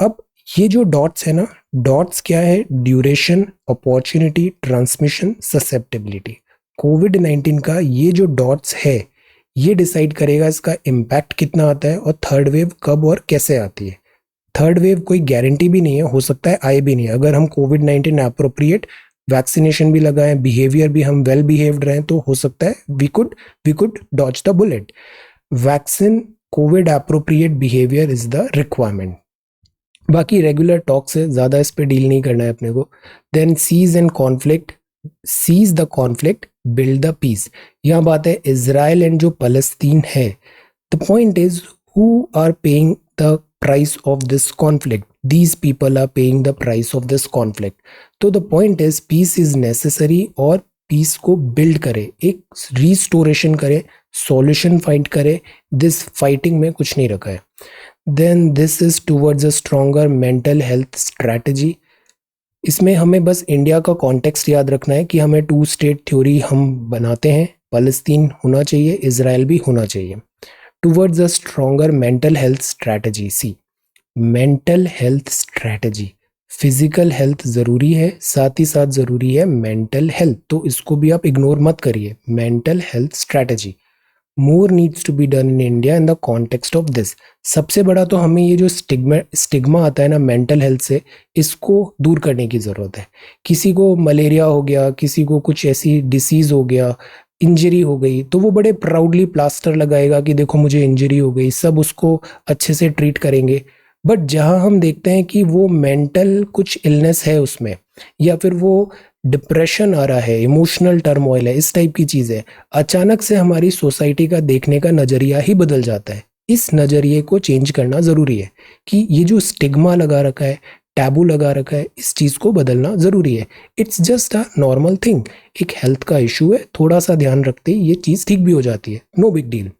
अब ये जो डॉट्स है ना, डॉट्स क्या है, ड्यूरेशन, अपॉर्चुनिटी, ट्रांसमिशन, ससेप्टेबिलिटी। कोविड-19 का ये जो डॉट्स है ये डिसाइड करेगा इसका इम्पैक्ट कितना आता है और थर्ड वेव कब और कैसे आती है। थर्ड वेव कोई गारंटी भी नहीं है, हो सकता है आए भी नहीं। अगर हम कोविड-19 अप्रोप्रिएट वैक्सीनेशन भी लगाएं, बिहेवियर भी हम वेल बिहेव्ड रहें, तो हो सकता है we could dodge the bullet. Vaccine covid appropriate behaviour is the requirement. बाकी रेगुलर टॉक से ज़्यादा इस पे डील नहीं करना है अपने को। Then cease the conflict, build the peace. यहाँ बात है इजराइल एंड जो फलस्तीन है। The point is who are paying the price of this conflict, these people are paying the price of this conflict. तो the point is peace is necessary और peace को build करे, एक रिस्टोरेशन करे, solution find करे, this fighting में कुछ नहीं रखा है. Then this is towards a stronger mental health strategy. इसमें हमें बस इंडिया का कॉन्टेक्स्ट याद रखना है कि हमें 2 स्टेट थ्योरी हम बनाते हैं, पैलेस्टीन होना चाहिए, इजराइल भी होना चाहिए. Towards a stronger mental health strategy. See mental health strategy, physical health ज़रूरी है, साथ ही साथ ज़रूरी है मेंटल हेल्थ, तो इसको भी आप इग्नोर मत करिए. Mental health strategy more needs to be done in India in the context of this. सबसे बड़ा तो हमें ये जो स्टिग्मा आता है ना मेंटल हेल्थ से, इसको दूर करने की ज़रूरत है. किसी को मलेरिया हो गया, किसी को कुछ ऐसी डिसीज़ हो गया, इंजरी हो गई, तो वो बड़े प्राउडली प्लास्टर लगाएगा कि देखो मुझे इंजरी हो गई, सब उसको अच्छे से ट्रीट करेंगे. बट जहाँ हम देखते हैं कि वो मेंटल कुछ इलनेस है उसमें, या फिर वो डिप्रेशन आ रहा है, इमोशनल टर्मोइल है, इस टाइप की चीज़ है, अचानक से हमारी सोसाइटी का देखने का नज़रिया ही बदल जाता है. इस नज़रिए को चेंज करना ज़रूरी है कि ये जो स्टिग्मा लगा रखा है, टैबू लगा रखा है, इस चीज़ को बदलना ज़रूरी है. It's just a normal thing, एक हेल्थ का इशू है, थोड़ा सा ध्यान रखते ही ये चीज़ ठीक भी हो जाती है, no big deal.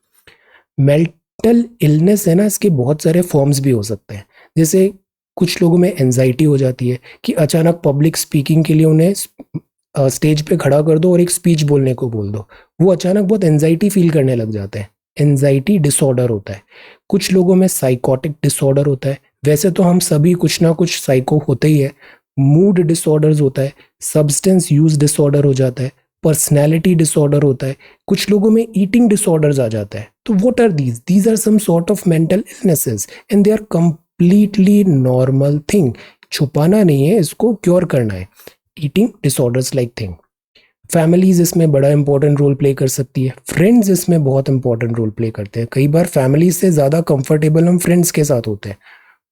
Mental illness है ना, इसके बहुत सारे फॉर्म्स भी हो सकते हैं. जैसे कुछ लोगों में एंजाइटी हो जाती है कि अचानक पब्लिक स्पीकिंग के लिए उन्हें स्टेज पे खड़ा कर दो और एक स्पीच बोलने को बोल दो, वो अचानक बहुत एंजाइटी फील करने लग जाते हैं. एंजाइटी डिसऑर्डर होता है. कुछ लोगों में साइकोटिक डिसऑर्डर होता है. वैसे तो हम सभी कुछ ना कुछ साइको होते ही है. मूड डिसऑर्डर्स होता है, सब्सटेंस यूज डिसऑर्डर हो जाता है, पर्सनैलिटी डिसऑर्डर होता है, कुछ लोगों में ईटिंग डिसऑर्डर्स आ जाता है. तो what are these are some sort of mental illnesses and they are completely normal thing. छुपाना नहीं है, इसको क्योर करना है. Eating disorders like thing. Families इसमें बड़ा इंपॉर्टेंट रोल प्ले कर सकती है. फ्रेंड्स इसमें बहुत इंपॉर्टेंट रोल प्ले करते हैं. कई बार फैमिलीज से ज़्यादा कंफर्टेबल हम फ्रेंड्स के साथ होते हैं.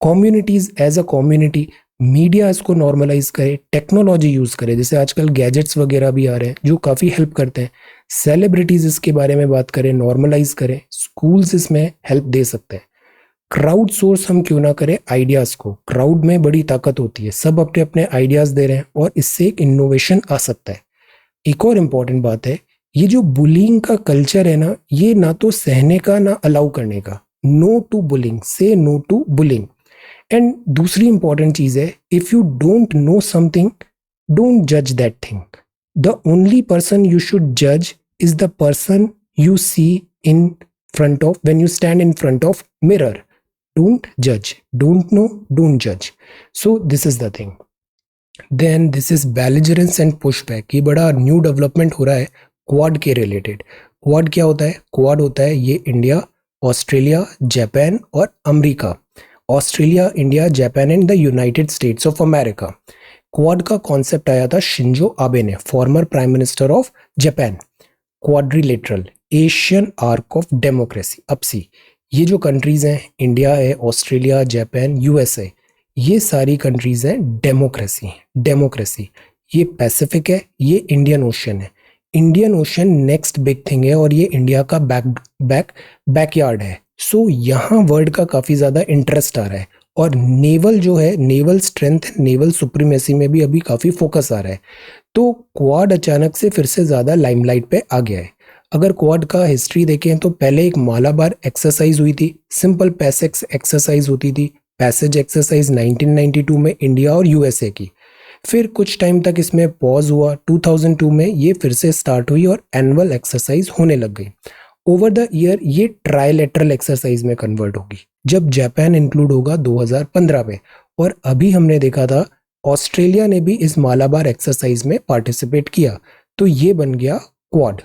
Communities as a community, media इसको नॉर्मलाइज करे, टेक्नोलॉजी यूज़ करे, जैसे आजकल गैजेट्स वगैरह भी आ रहे हैं जो काफ़ी हेल्प करते हैं. सेलिब्रिटीज़ इसके बारे में बात करें, नॉर्मलाइज करें. स्कूल्स इसमें हेल्प दे सकते हैं. क्राउड सोर्स हम क्यों ना करें आइडियाज़ को. क्राउड में बड़ी ताकत होती है, सब अपने अपने आइडियाज़ दे रहे हैं और इससे एक इनोवेशन आ सकता है. एक और इम्पॉर्टेंट बात है, ये जो बुलिंग का कल्चर है ना, ये ना तो सहने का ना अलाउ करने का. नो टू बुलिंग, से नो टू बुलिंग. एंड दूसरी इंपॉर्टेंट चीज है, if you don't know something, don't जज that thing. The only person you should जज is the person you see in front of, when you stand in front of mirror. Don't जज, don't know, don't जज. सो this is the thing. Then this is बेलिजरेंस and pushback. ये बड़ा new development हो रहा है quad के related. Quad क्या होता है? क्वाड होता है ये इंडिया, ऑस्ट्रेलिया, जापान और America. Australia, India, Japan and the United States of America. Quad का कॉन्सेप्ट आया था शिंजो आबे ने, former prime minister of Japan. Quadrilateral, Asian arc of democracy, अपसी. ये जो कंट्रीज हैं, इंडिया है, ऑस्ट्रेलिया, जापान, यूएसए, ये सारी कंट्रीज हैं डेमोक्रेसी. डेमोक्रेसी ये पैसिफिक है, ये इंडियन ओशन है. Indian ocean next big thing है और ये इंडिया का बैकयार्ड है. सो यहाँ वर्ल्ड का काफ़ी ज़्यादा इंटरेस्ट आ रहा है और नेवल जो है, नेवल स्ट्रेंथ, नेवल सुप्रीमेसी में भी अभी काफ़ी फोकस आ रहा है. तो क्वाड अचानक से फिर से ज़्यादा लाइमलाइट पे आ गया है. अगर क्वाड का हिस्ट्री देखें तो पहले एक मालाबार एक्सरसाइज हुई थी, सिंपल पैसेज एक्सरसाइज होती थी, पैसेज एक्सरसाइज 1992 में इंडिया और यूएसए की. फिर कुछ टाइम तक इसमें पॉज हुआ, 2002 में ये फिर से स्टार्ट हुई और एनुअल एक्सरसाइज होने लग गई. ओवर द ईयर ये ट्राइलेटरल एक्सरसाइज में कन्वर्ट होगी जब जापान इंक्लूड होगा 2015 में. और अभी हमने देखा था ऑस्ट्रेलिया ने भी इस मालाबार एक्सरसाइज में पार्टिसिपेट किया, तो ये बन गया क्वाड.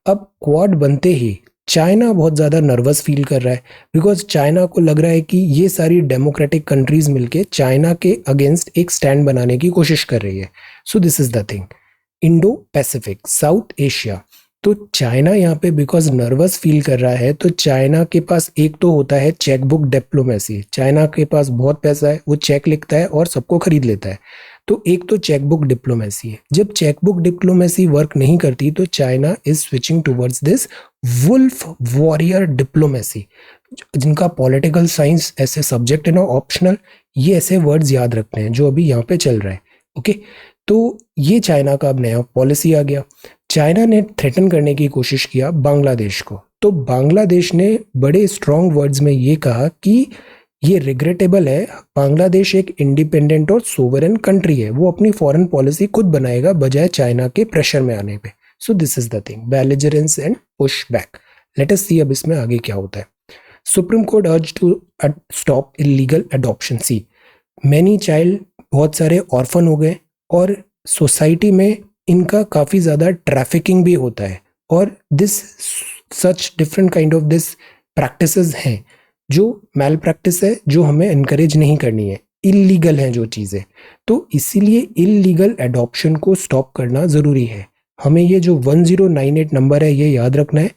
अब क्वाड बनते ही चाइना बहुत ज़्यादा नर्वस फील कर रहा है, बिकॉज चाइना को लग रहा है कि ये सारी डेमोक्रेटिक कंट्रीज मिलके चाइना के अगेंस्ट एक स्टैंड बनाने की कोशिश कर रही है. So this is the thing. Indo Pacific, south Asia. तो चाइना यहाँ पे बिकॉज नर्वस फील कर रहा है, तो चाइना के पास एक तो होता है चेक बुक डिप्लोमेसी. चाइना के पास बहुत पैसा है, वो चेक लिखता है और सबको खरीद लेता है. तो एक तो चेक बुक डिप्लोमेसी है. जब चेक बुक डिप्लोमेसी वर्क नहीं करती तो China is switching towards this wolf warrior diplomacy. जिनका पॉलिटिकल साइंस ऐसे सब्जेक्ट है ना ऑप्शनल, ये ऐसे वर्ड्स याद रखने हैं जो अभी यहाँ पे चल रहा है। ओके, तो ये चाइना का अब नया पॉलिसी आ गया। चाइना ने थ्रेटन करने की कोशिश किया बांग्लादेश को, तो बांग्लादेश ने बड़े स्ट्रॉन्ग वर्ड्स में ये कहा कि ये रिग्रेटेबल है, बांग्लादेश एक इंडिपेंडेंट और सोवरेन कंट्री है, वो अपनी फॉरेन पॉलिसी खुद बनाएगा बजाय चाइना के प्रेशर में आने पे। So this is the thing, belligerence and push back. Let us see अब इसमें आगे क्या होता है। Supreme Court urge to stop illegal adoption. See many child, बहुत सारे ऑर्फन हो गए और सोसाइटी में इनका काफ़ी ज़्यादा ट्रैफिकिंग भी होता है, और this such different kind of this practices हैं जो मैल प्रैक्टिस है, जो हमें इनकरेज नहीं करनी है, इलीगल हैं जो चीज़ें। तो इसीलिए इलीगल एडॉप्शन को स्टॉप करना ज़रूरी है। हमें ये जो 1098 नंबर है ये याद रखना है।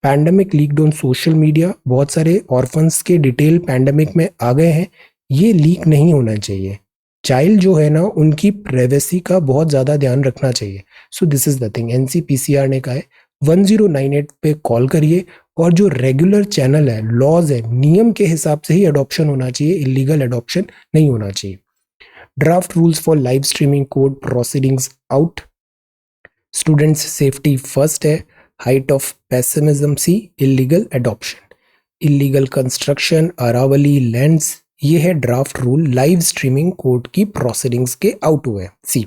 Pandemic leaked on social media, बहुत सारे ऑर्फन्स के डिटेल पैंडमिक में आ गए हैं, ये लीक नहीं होना चाहिए। चाइल्ड जो है ना, उनकी प्राइवेसी का बहुत ज़्यादा ध्यान रखना चाहिए। सो this is the thing, NCPCR ने कहा है 1098 पे कॉल करिए, और जो रेगुलर चैनल है, लॉज है, नियम के हिसाब से ही अडॉप्शन होना चाहिए, इलीगल अडॉप्शन नहीं होना चाहिए। Draft rules for live streaming court proceedings out. Students safety first है। Height of pessimism. See illegal adoption, illegal construction, Aravalli lands, ये है draft rule live streaming court की प्रोसीडिंग्स के आउट हुए। सी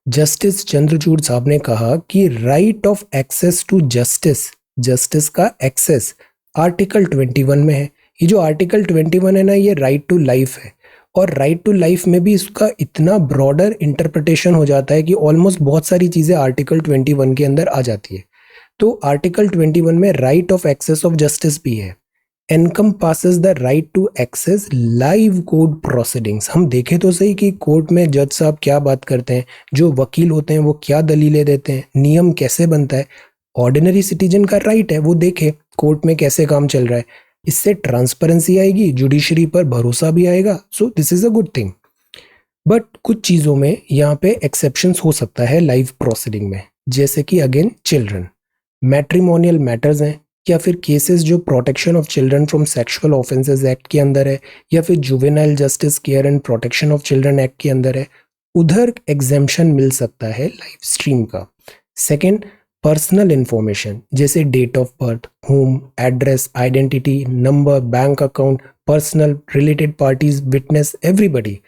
जस्टिस चंद्रचूड़ साहब ने कहा कि right of access to justice, justice का एक्सेस आर्टिकल 21 में है। ये जो आर्टिकल 21 है ना, ये राइट टू लाइफ है, और राइट टू लाइफ में भी इसका इतना ब्रॉडर इंटरप्रिटेशन हो जाता है कि ऑलमोस्ट बहुत सारी चीज़ें आर्टिकल 21 के अंदर आ जाती है। तो आर्टिकल 21 में right of access of justice भी है। Encompasses the right to access live court proceedings. हम देखें तो सही कि कोर्ट में जज साहब क्या बात करते हैं, जो वकील होते हैं वो क्या दलीलें देते हैं, नियम कैसे बनता है। ऑर्डिनरी सिटीजन का राइट है वो देखे कोर्ट में कैसे काम चल रहा है, इससे ट्रांसपेरेंसी आएगी, जुडिशरी पर भरोसा भी आएगा। सो this is a good thing. But कुछ चीज़ों में यहाँ पे एक्सेप्शंस हो सकता है लाइव प्रोसीडिंग में, जैसे कि अगेन चिल्ड्रन, मैट्रिमोनियल मैटर्स हैं, या फिर केसेस जो protection of children from sexual offences act के अंदर है, या फिर juvenile justice care and protection of children act के अंदर है, उधर एग्जेम्पशन मिल सकता है लाइव स्ट्रीम का। सेकेंड, पर्सनल इंफॉर्मेशन जैसे date of birth, home address, identity number, bank account, personal related parties, witness, everybody,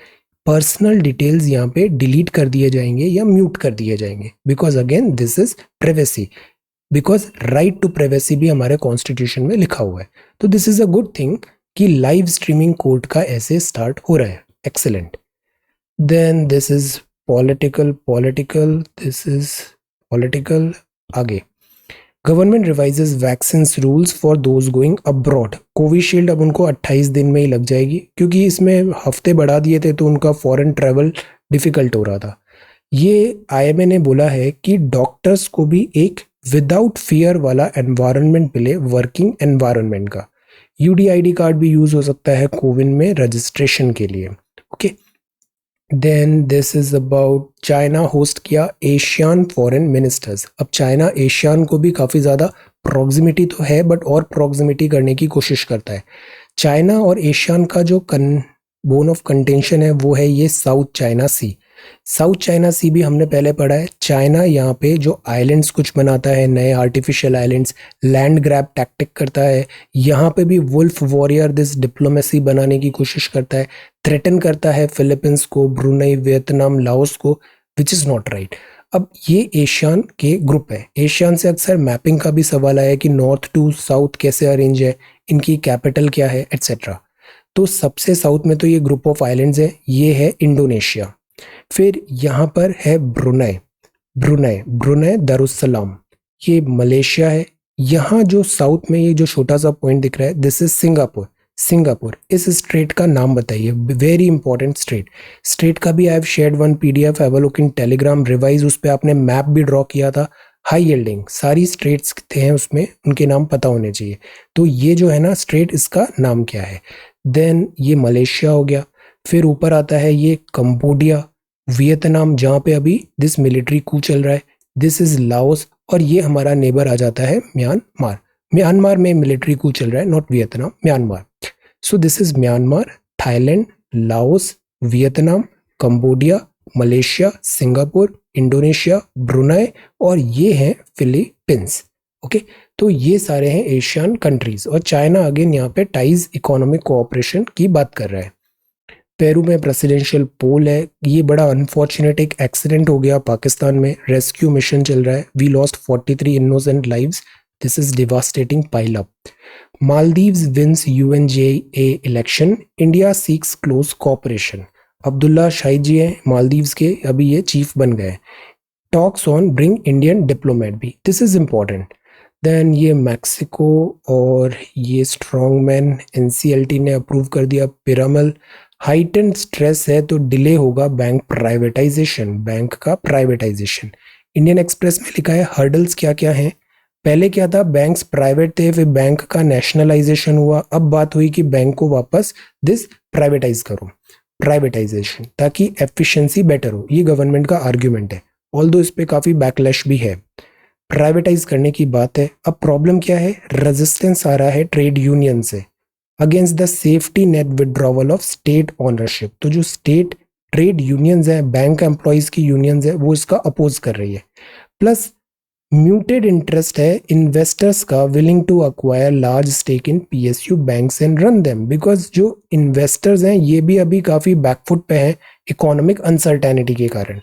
personal details यहाँ पे डिलीट कर दिए जाएंगे या म्यूट कर दिए जाएंगे, because again this is privacy, because right to privacy भी हमारे कॉन्स्टिट्यूशन में लिखा हुआ है। तो this is a good thing कि लाइव स्ट्रीमिंग कोर्ट का ऐसे स्टार्ट हो रहा है। Excellent. Then this is political, this is political. आगे, government revises vaccine rules for those going abroad. Covishield अब उनको 28 दिन में ही लग जाएगी, क्योंकि इसमें हफ्ते बढ़ा दिए थे तो उनका फॉरेन ट्रैवल डिफिकल्ट हो रहा था। ये आईएमए ने बोला है कि डॉक्टर्स को भी एक विदाउट फियर वाला एनवायरनमेंट मिले, वर्किंग एनवायरनमेंट का। यूडीआईडी कार्ड भी यूज हो सकता है कोविन में रजिस्ट्रेशन के लिए। Okay, then this is about China host किया एशियान फॉरेन मिनिस्टर्स। अब चाइना एशियान को भी काफ़ी ज़्यादा प्रॉक्सिमिटी तो है, बट और प्रॉक्सिमिटी करने की कोशिश करता है। चाइना और एशियान का जो बोन ऑफ कंटेंशन है वो है ये साउथ चाइना सी। साउथ चाइना सी भी हमने पहले पढ़ा है। चाइना यहाँ पे जो आइलैंड्स कुछ बनाता है, नए artificial islands, land grab tactic करता है, यहाँ पे भी वुल्फ वॉरियर दिस डिप्लोमेसी बनाने की कोशिश करता है, थ्रेटन करता है फिलीपींस को, ब्रुनई, वियतनाम, लाओस को, विच इज़ नॉट राइट। अब ये एशियान के ग्रुप है। एशियान से अक्सर मैपिंग का भी सवाल आया कि नॉर्थ टू साउथ कैसे अरेंज है, इनकी कैपिटल क्या है, एट्सेट्रा। तो सबसे साउथ में तो ये ग्रुप ऑफ आइलैंड्स है, ये है इंडोनेशिया। फिर यहाँ पर है ब्रुनई दारुसलाम, ये मलेशिया है। यहाँ जो साउथ में ये जो छोटा सा पॉइंट दिख रहा है, दिस इज सिंगापुर। इस स्टेट का नाम बताइए, वेरी इंपॉर्टेंट स्टेट का भी आई have shared one PDF, have a look in Telegram revise, उस पर आपने मैप भी ड्रॉ किया था। हाई यील्डिंग सारी स्टेट्स थे हैं उसमें, उनके नाम पता होने चाहिए। तो ये जो है ना स्टेट, इसका नाम क्या है। देन ये मलेशिया हो गया। फिर ऊपर आता है ये कंबोडिया, वियतनाम जहाँ पे अभी दिस मिलिट्री कू चल रहा है, दिस इज लाओस, और ये हमारा नेबर आ जाता है म्यांमार में मिलिट्री कू चल रहा है, not Vietnam, Myanmar. So this is Myanmar, Thailand, Laos, Vietnam, Cambodia, Malaysia, Singapore, Indonesia, Brunei और ये हैं फिलीपींस। ओके, तो ये सारे हैं एशियन कंट्रीज और चाइना अगेन यहाँ पे टाइज इकोनॉमिक कोऑपरेशन की बात कर रहा है। पेरू में प्रेसिडेंशियल पोल है। ये बड़ा अनफॉर्चुनेट एक एक्सीडेंट हो गया पाकिस्तान में, रेस्क्यू मिशन चल रहा है। We lost 43 innocent lives, this is devastating pile up. Maldives wins UNGA election, India seeks close cooperation. Abdulla Shahid ji हैं मालदीव्स के, अभी ये चीफ बन गए। Talks on bring Indian diplomat भी, दिस इज इम्पॉर्टेंट। देन ये मैक्सिको और ये स्ट्रॉन्गमैन NCLT ने अप्रूव कर दिया पिरामल। हाइटेंड स्ट्रेस है तो डिले होगा बैंक प्राइवेटाइजेशन, बैंक का प्राइवेटाइजेशन। इंडियन एक्सप्रेस में लिखा है हर्डल्स क्या क्या हैं। पहले क्या था, बैंक्स प्राइवेट थे, फिर बैंक का नेशनलाइजेशन हुआ, अब बात हुई कि बैंक को वापस दिस प्राइवेटाइज करो, प्राइवेटाइजेशन, ताकि एफिशिएंसी बेटर हो। ये गवर्नमेंट का आर्ग्यूमेंट है, ऑल्दो इस पे काफी बैकलैश भी है। प्राइवेटाइज करने की बात है। अब प्रॉब्लम क्या है, रेजिस्टेंस आ रहा है ट्रेड यूनियन से against the safety net withdrawal of state ownership. तो जो स्टेट ट्रेड यूनियंस है, बैंक एम्प्लॉयज की यूनियंस है, वो इसका अपोज कर रही है। प्लस म्यूटेड इंटरेस्ट है इन्वेस्टर्स का willing to acquire large stake in PSU banks and run them, because जो इन्वेस्टर्स हैं ये भी अभी काफी बैकफुट पे हैं इकोनॉमिक अनसर्टेनिटी के कारण।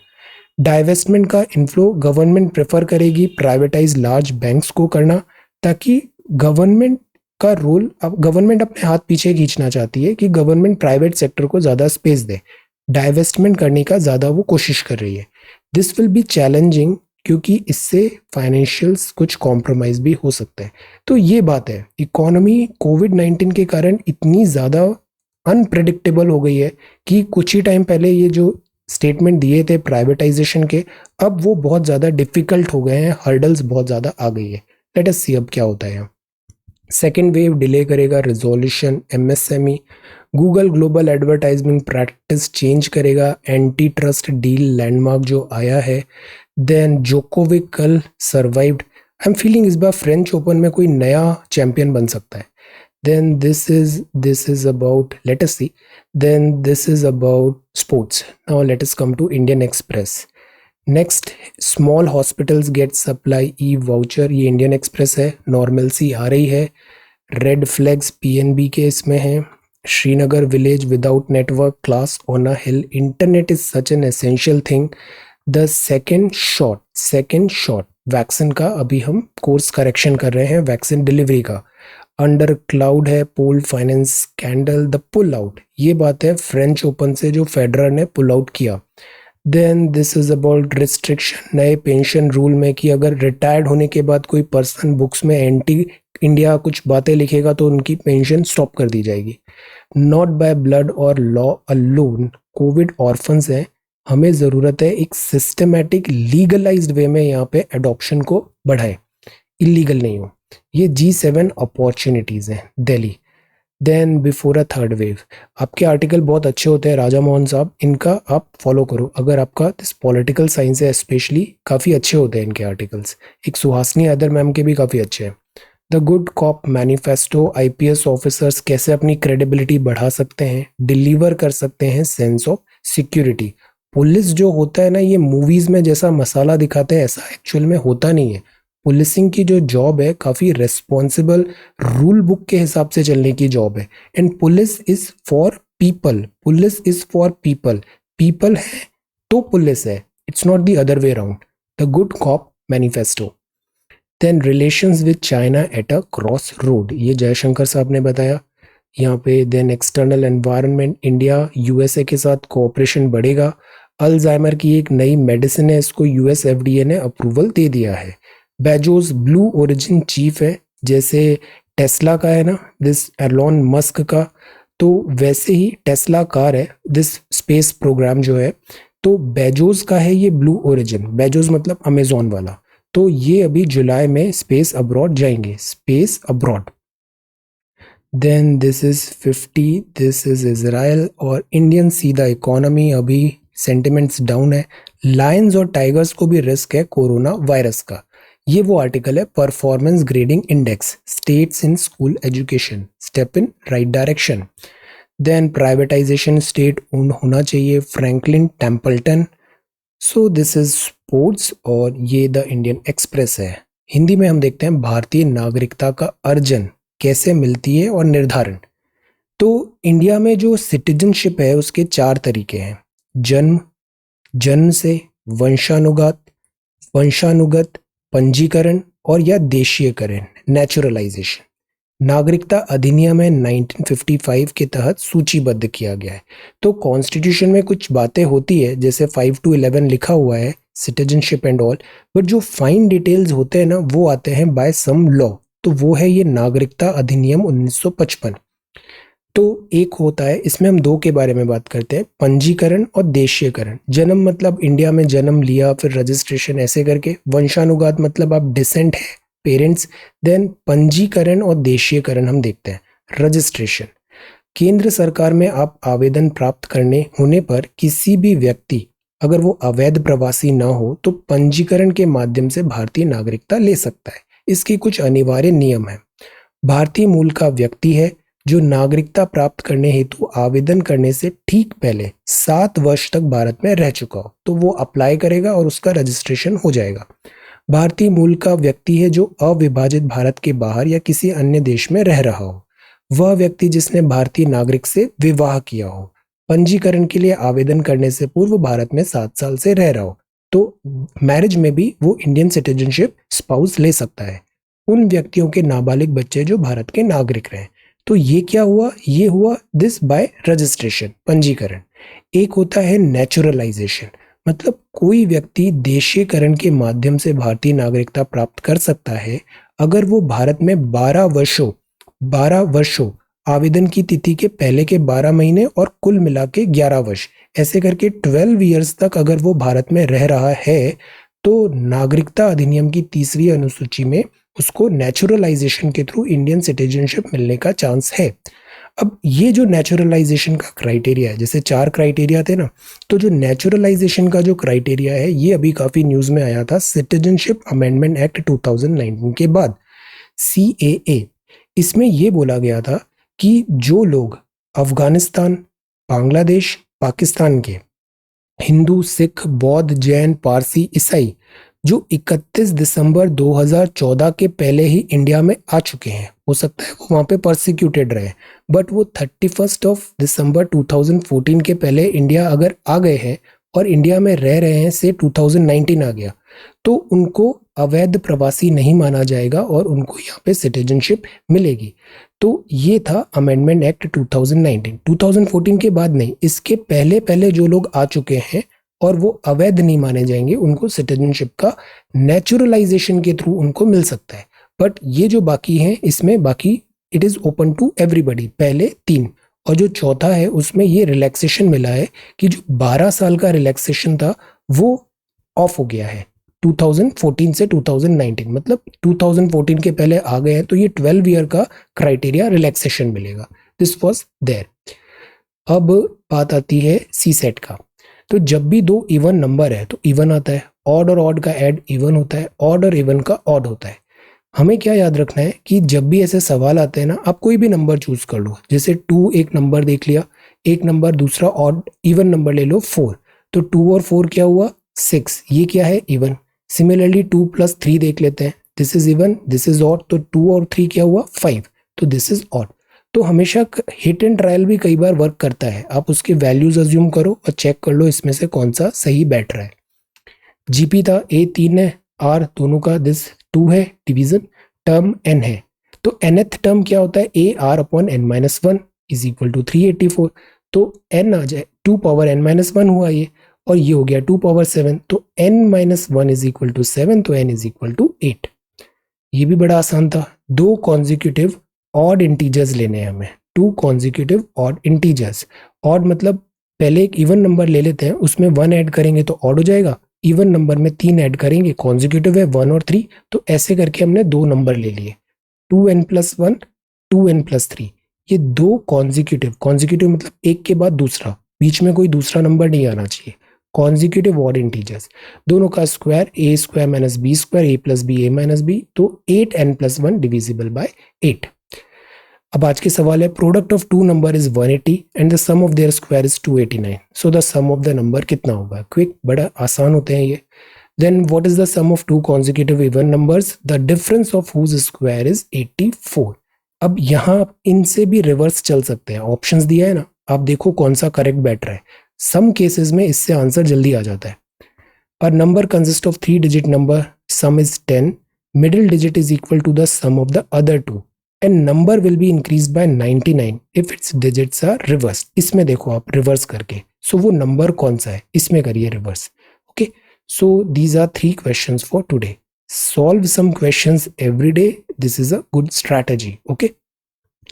डाइवेस्टमेंट का इन्फ्लो गवर्नमेंट प्रेफर करेगी प्राइवेटाइज लार्ज बैंक्स को करना, ताकि गवर्नमेंट का रोल, अब गवर्नमेंट अपने हाथ पीछे खींचना चाहती है कि गवर्नमेंट प्राइवेट सेक्टर को ज्यादा स्पेस दे, डाइवेस्टमेंट करने का ज्यादा वो कोशिश कर रही है। दिस विल बी चैलेंजिंग क्योंकि इससे फाइनेंशियल्स कुछ कॉम्प्रोमाइज भी हो सकता है। तो ये बात है, इकोनॉमी कोविड-19 के कारण इतनी ज़्यादा अनप्रेडिक्टेबल हो गई है कि कुछ ही टाइम पहले ये जो स्टेटमेंट दिए थे प्राइवेटाइजेशन के, अब वो बहुत ज़्यादा डिफिकल्ट हो गए हैं, हर्डल्स बहुत ज़्यादा आ गई है। लेट अस सी अब क्या होता है। सेकेंड वेव डिले करेगा resolution MSME। Google global advertisement practice change करेगा, एंटी ट्रस्ट डील लैंडमार्क जो आया है। देन जोकोविक कल सर्वाइव्ड। आई एम फीलिंग इस बार फ्रेंच ओपन में कोई नया चैंपियन बन सकता है। Then this is about, let us see, then this is about sports. Now let us come to Indian Express. Next, small hospitals get supply e voucher, ये Indian Express है। Normalcy आ रही है। रेड फ्लैग्स PNB के इसमें हैं। Srinagar village without network class on a hill, internet is such an essential thing. The second shot vaccine का अभी हम कोर्स करेक्शन कर रहे हैं, वैक्सीन डिलीवरी का। अंडर क्लाउड है poll finance scandal, the pull out, ये बात है फ्रेंच ओपन से जो फेडरर ने पुल आउट किया। Then this is about restriction नए पेंशन रूल में कि अगर रिटायर्ड होने के बाद कोई पर्सन बुक्स में एंटी इंडिया कुछ बातें लिखेगा तो उनकी पेंशन स्टॉप कर दी जाएगी। नॉट बाय ब्लड और लॉ अलोन कोविड ऑर्फन्स हैं, हमें ज़रूरत है एक सिस्टमैटिक लीगलाइज्ड वे में यहाँ पे अडॉप्शन को बढ़ाए, इलीगल नहीं हो। ये G7 अपॉर्चुनिटीज़ हैं Delhi. Then before a third wave, आपके आर्टिकल बहुत अच्छे होते हैं राजा मोहन साहब, इनका आप फॉलो करो अगर आपका दिस पॉलिटिकल साइंस है, स्पेशली काफ़ी अच्छे होते हैं इनके आर्टिकल्स। एक सुहासनी अदर मैम के भी काफ़ी अच्छे हैं। The good cop manifesto, IPS officers कैसे अपनी क्रेडिबिलिटी बढ़ा सकते हैं, डिलीवर कर सकते हैं सेंस ऑफ सिक्योरिटी। पुलिस जो होता है ना, ये मूवीज में जैसा मसाला दिखाते हैं ऐसा एक्चुअल में होता नहीं है। पुलिसिंग की जो जॉब है काफ़ी रेस्पॉन्सिबल रूल बुक के हिसाब से चलने की जॉब है। And police is for people, police is for people, people है तो पुलिस है, it's not the other way around. The good cop manifesto. Then relations with China at a cross road, ये जयशंकर साहब ने बताया यहाँ पे। Then external environment, India USA के साथ कोऑपरेशन बढ़ेगा। अल्जाइमर की एक नई मेडिसिन है, इसको US FDA ने अप्रूवल दे दिया है। बेजोस ब्लू ओरिजिन चीफ है, जैसे टेस्ला का है ना दिस एलोन मस्क का, तो वैसे ही टेस्ला कार है दिस स्पेस प्रोग्राम जो है, तो बेजोस का है ये ब्लू ओरिजिन। बेजोस मतलब अमेजोन वाला, तो ये अभी जुलाई में स्पेस अब्रॉड जाएंगे, space abroad. Then this is 50, this is Israel और इंडियन सीधा इकोनॉमी, अभी सेंटिमेंट्स डाउन है। लायंस और टाइगर्स को भी रिस्क है कोरोना वायरस का। ये वो आर्टिकल है, performance grading index, states in school education, step in right direction. Then privatisation state own होना चाहिए, Franklin Templeton. So this is sports और ये द इंडियन एक्सप्रेस है। हिंदी में हम देखते हैं भारतीय नागरिकता का अर्जन कैसे मिलती है और निर्धारण। तो इंडिया में जो सिटीजनशिप है उसके 4 तरीके हैं, जन्म, जन्म से, वंशानुगत, वंशानुगत, पंजीकरण और या देशीयकरण, नेचुरलाइजेशन। नागरिकता अधिनियम है 1955 के तहत सूचीबद्ध किया गया है। तो कॉन्स्टिट्यूशन में कुछ बातें होती है जैसे 5 to 11 लिखा हुआ है सिटीजनशिप एंड ऑल, बट जो फाइन डिटेल्स होते हैं ना वो आते हैं बाय सम लॉ। तो वो है ये नागरिकता अधिनियम 1955। तो एक होता है, इसमें हम 2 के बारे में बात करते हैं, पंजीकरण और देशीयकरण। जन्म मतलब इंडिया में जन्म लिया, फिर रजिस्ट्रेशन ऐसे करके। वंशानुगत मतलब आप डिसेंट है, पेरेंट्स। देन पंजीकरण और देशीयकरण हम देखते हैं, रजिस्ट्रेशन। केंद्र सरकार में आप आवेदन प्राप्त करने होने पर किसी भी व्यक्ति अगर वो अवैध प्रवासी ना हो तो पंजीकरण के माध्यम से भारतीय नागरिकता ले सकता है। इसकी कुछ अनिवार्य नियम है। भारतीय मूल का व्यक्ति है जो नागरिकता प्राप्त करने हेतु आवेदन करने से ठीक पहले 7 वर्ष तक भारत में रह चुका हो तो वो अप्लाई करेगा और उसका रजिस्ट्रेशन हो जाएगा। भारतीय मूल का व्यक्ति है जो अविभाजित भारत के बाहर या किसी अन्य देश में रह रहा हो। वह व्यक्ति जिसने भारतीय नागरिक से विवाह किया हो। पंजीकरण के लिए आवेदन करने से पूर्व भारत में 7 साल से रह रहा हो तो मैरिज में भी वो इंडियन सिटीजनशिप स्पाउस ले सकता है। उन व्यक्तियों के नाबालिग बच्चे जो भारत के नागरिक रहे। तो ये क्या हुआ, ये हुआ दिस बाय रजिस्ट्रेशन, पंजीकरण। एक होता है नेचुरलाइजेशन, मतलब कोई व्यक्ति देशीयकरण के माध्यम से भारतीय नागरिकता प्राप्त कर सकता है अगर वो भारत में 12 वर्षों आवेदन की तिथि के पहले के 12 महीने और कुल मिला के 11 वर्ष ऐसे करके 12 ईयर्स तक अगर वो भारत में रह रहा है तो नागरिकता अधिनियम की 3री अनुसूची में उसको नेचुरलाइजेशन के थ्रू इंडियन सिटीजनशिप मिलने का चांस है। अब ये जो नेचुरलाइजेशन का क्राइटेरिया है, जैसे 4 क्राइटेरिया थे ना, तो जो नेचुरलाइजेशन का जो क्राइटेरिया है ये अभी काफी न्यूज में आया था सिटीजनशिप अमेंडमेंट एक्ट 2019 के बाद, CAA। इसमें ये बोला गया था कि जो लोग अफगानिस्तान, बांग्लादेश, पाकिस्तान के हिंदू, सिख, बौद्ध, जैन, पारसी, ईसाई जो 31 दिसंबर 2014 के पहले ही इंडिया में आ चुके हैं, हो सकता है वो वहाँ पे परसिक्यूटेड रहे, बट वो 31 दिसंबर 2014 के पहले इंडिया अगर आ गए हैं और इंडिया में रह रहे हैं से 2019 आ गया तो उनको अवैध प्रवासी नहीं माना जाएगा और उनको यहाँ पे सिटीजनशिप मिलेगी। तो ये था अमेंडमेंट एक्ट 2019। 2014 के बाद नहीं, इसके पहले पहले जो लोग आ चुके हैं और वो अवैध नहीं माने जाएंगे उनको सिटीजनशिप का नेचुरलाइजेशन के थ्रू उनको मिल सकता है। बट ये जो बाकी हैं इसमें बाकी it is open to everybody, पहले 3 और जो चौथा है उसमें ये रिलैक्सेशन मिला है कि जो 12 साल का रिलैक्सेशन था वो ऑफ हो गया है 2014 से 2019, मतलब 2014 के पहले आ गए हैं तो ये 12 ईयर का क्राइटेरिया रिलैक्सेशन मिलेगा। This was there. अब बात आती है सी सेट का। तो जब भी 2 इवन नंबर है तो इवन आता है, ऑड और ऑड का ऐड इवन होता है, ऑड और इवन का ऑड होता है। हमें क्या याद रखना है कि जब भी ऐसे सवाल आते हैं ना, आप कोई भी नंबर चूज कर लो, जैसे 2 एक नंबर देख लिया, एक नंबर दूसरा ऑड इवन नंबर ले लो 4, तो 2 और 4 क्या हुआ 6, ये क्या है इवन। सिमिलरली 2 + 3 देख लेते हैं, this is even, this is odd, तो 2 और 3 क्या हुआ 5, तो दिस इज ऑड। तो हमेशा हिट एंड ट्रायल भी कई बार वर्क करता है, आप उसके वैल्यूज अज्यूम करो और चेक कर लो इसमें से कौन सा सही बैठ रहा है। जीपी था A 3 है, आर दोनों का दिस 2 है, डिवीजन टर्म n है, तो nth टर्म क्या होता है AR/n-1 इज इक्वल टू 384, तो n आ जाए 2 पावर n-1 हुआ ये, और ये हो गया 2 पावर 7, तो n-1 इज इक्वल टू 7, तो n इज इक्वल टू 8। ये भी बड़ा आसान था। 2 कॉन्जिक्यूटिव ऑड इंटीजर्स लेने हैं हमें, 2 कॉन्जिक्यूटिव ऑड इंटीजर्स। ऑड मतलब पहले एक इवन नंबर ले लेते हैं, उसमें 1 ऐड करेंगे तो ऑड हो जाएगा, इवन नंबर में 3 ऐड करेंगे, कॉन्जिक्यूटिव है 1 और 3, तो ऐसे करके हमने 2 नंबर ले लिए, 2n+1, 2n+3। ये 2 कॉन्जिक्यूटिव मतलब एक के बाद दूसरा, बीच में कोई दूसरा नंबर नहीं आना चाहिए, कॉन्जिक्यूटिव ऑड इंटीजर्स, दोनों का square a² - b² a + b a - b, तो 8n+1 डिविजिबल बाय 8। अब आज के सवाल है product of two number is 180 and the sum of their square is 289, so the sum of the number कितना होगा? क्विक, बड़ा आसान होते हैं ये। Then what is the sum of two consecutive even numbers, the difference of whose square is 84। अब यहाँ आप इनसे भी रिवर्स चल सकते हैं, ऑप्शंस दिया है ना, आप देखो कौन सा करेक्ट बैठ रहा है। सम केसेस में इससे आंसर जल्दी आ जाता है। A number consists of 3-digit number, sum is 10, middle digit is equal to the sum of the other two, and number will be increased by 99 if its digits are reversed. इसमें देखो आप reverse करके, so वो number कौन सा है इसमें करिए reverse. Okay, so these are 3 questions for today. Solve some questions every day. This is a good strategy. Okay.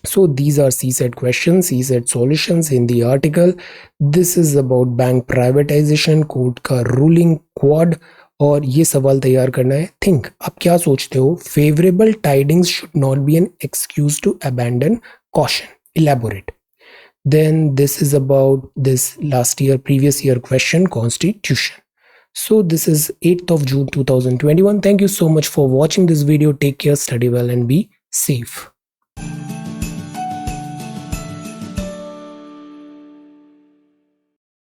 So these are CSET questions, CSET solutions in the article. This is about bank privatization, court का ruling quad, और ये सवाल तैयार करना है। Think, आप क्या सोचते हो? Favourable tidings should not be an excuse to abandon caution, elaborate. Then this is about this last year, previous year question, constitution. So this is 8th of June 2021. Thank you so much for watching this video. Take care, study well and be safe.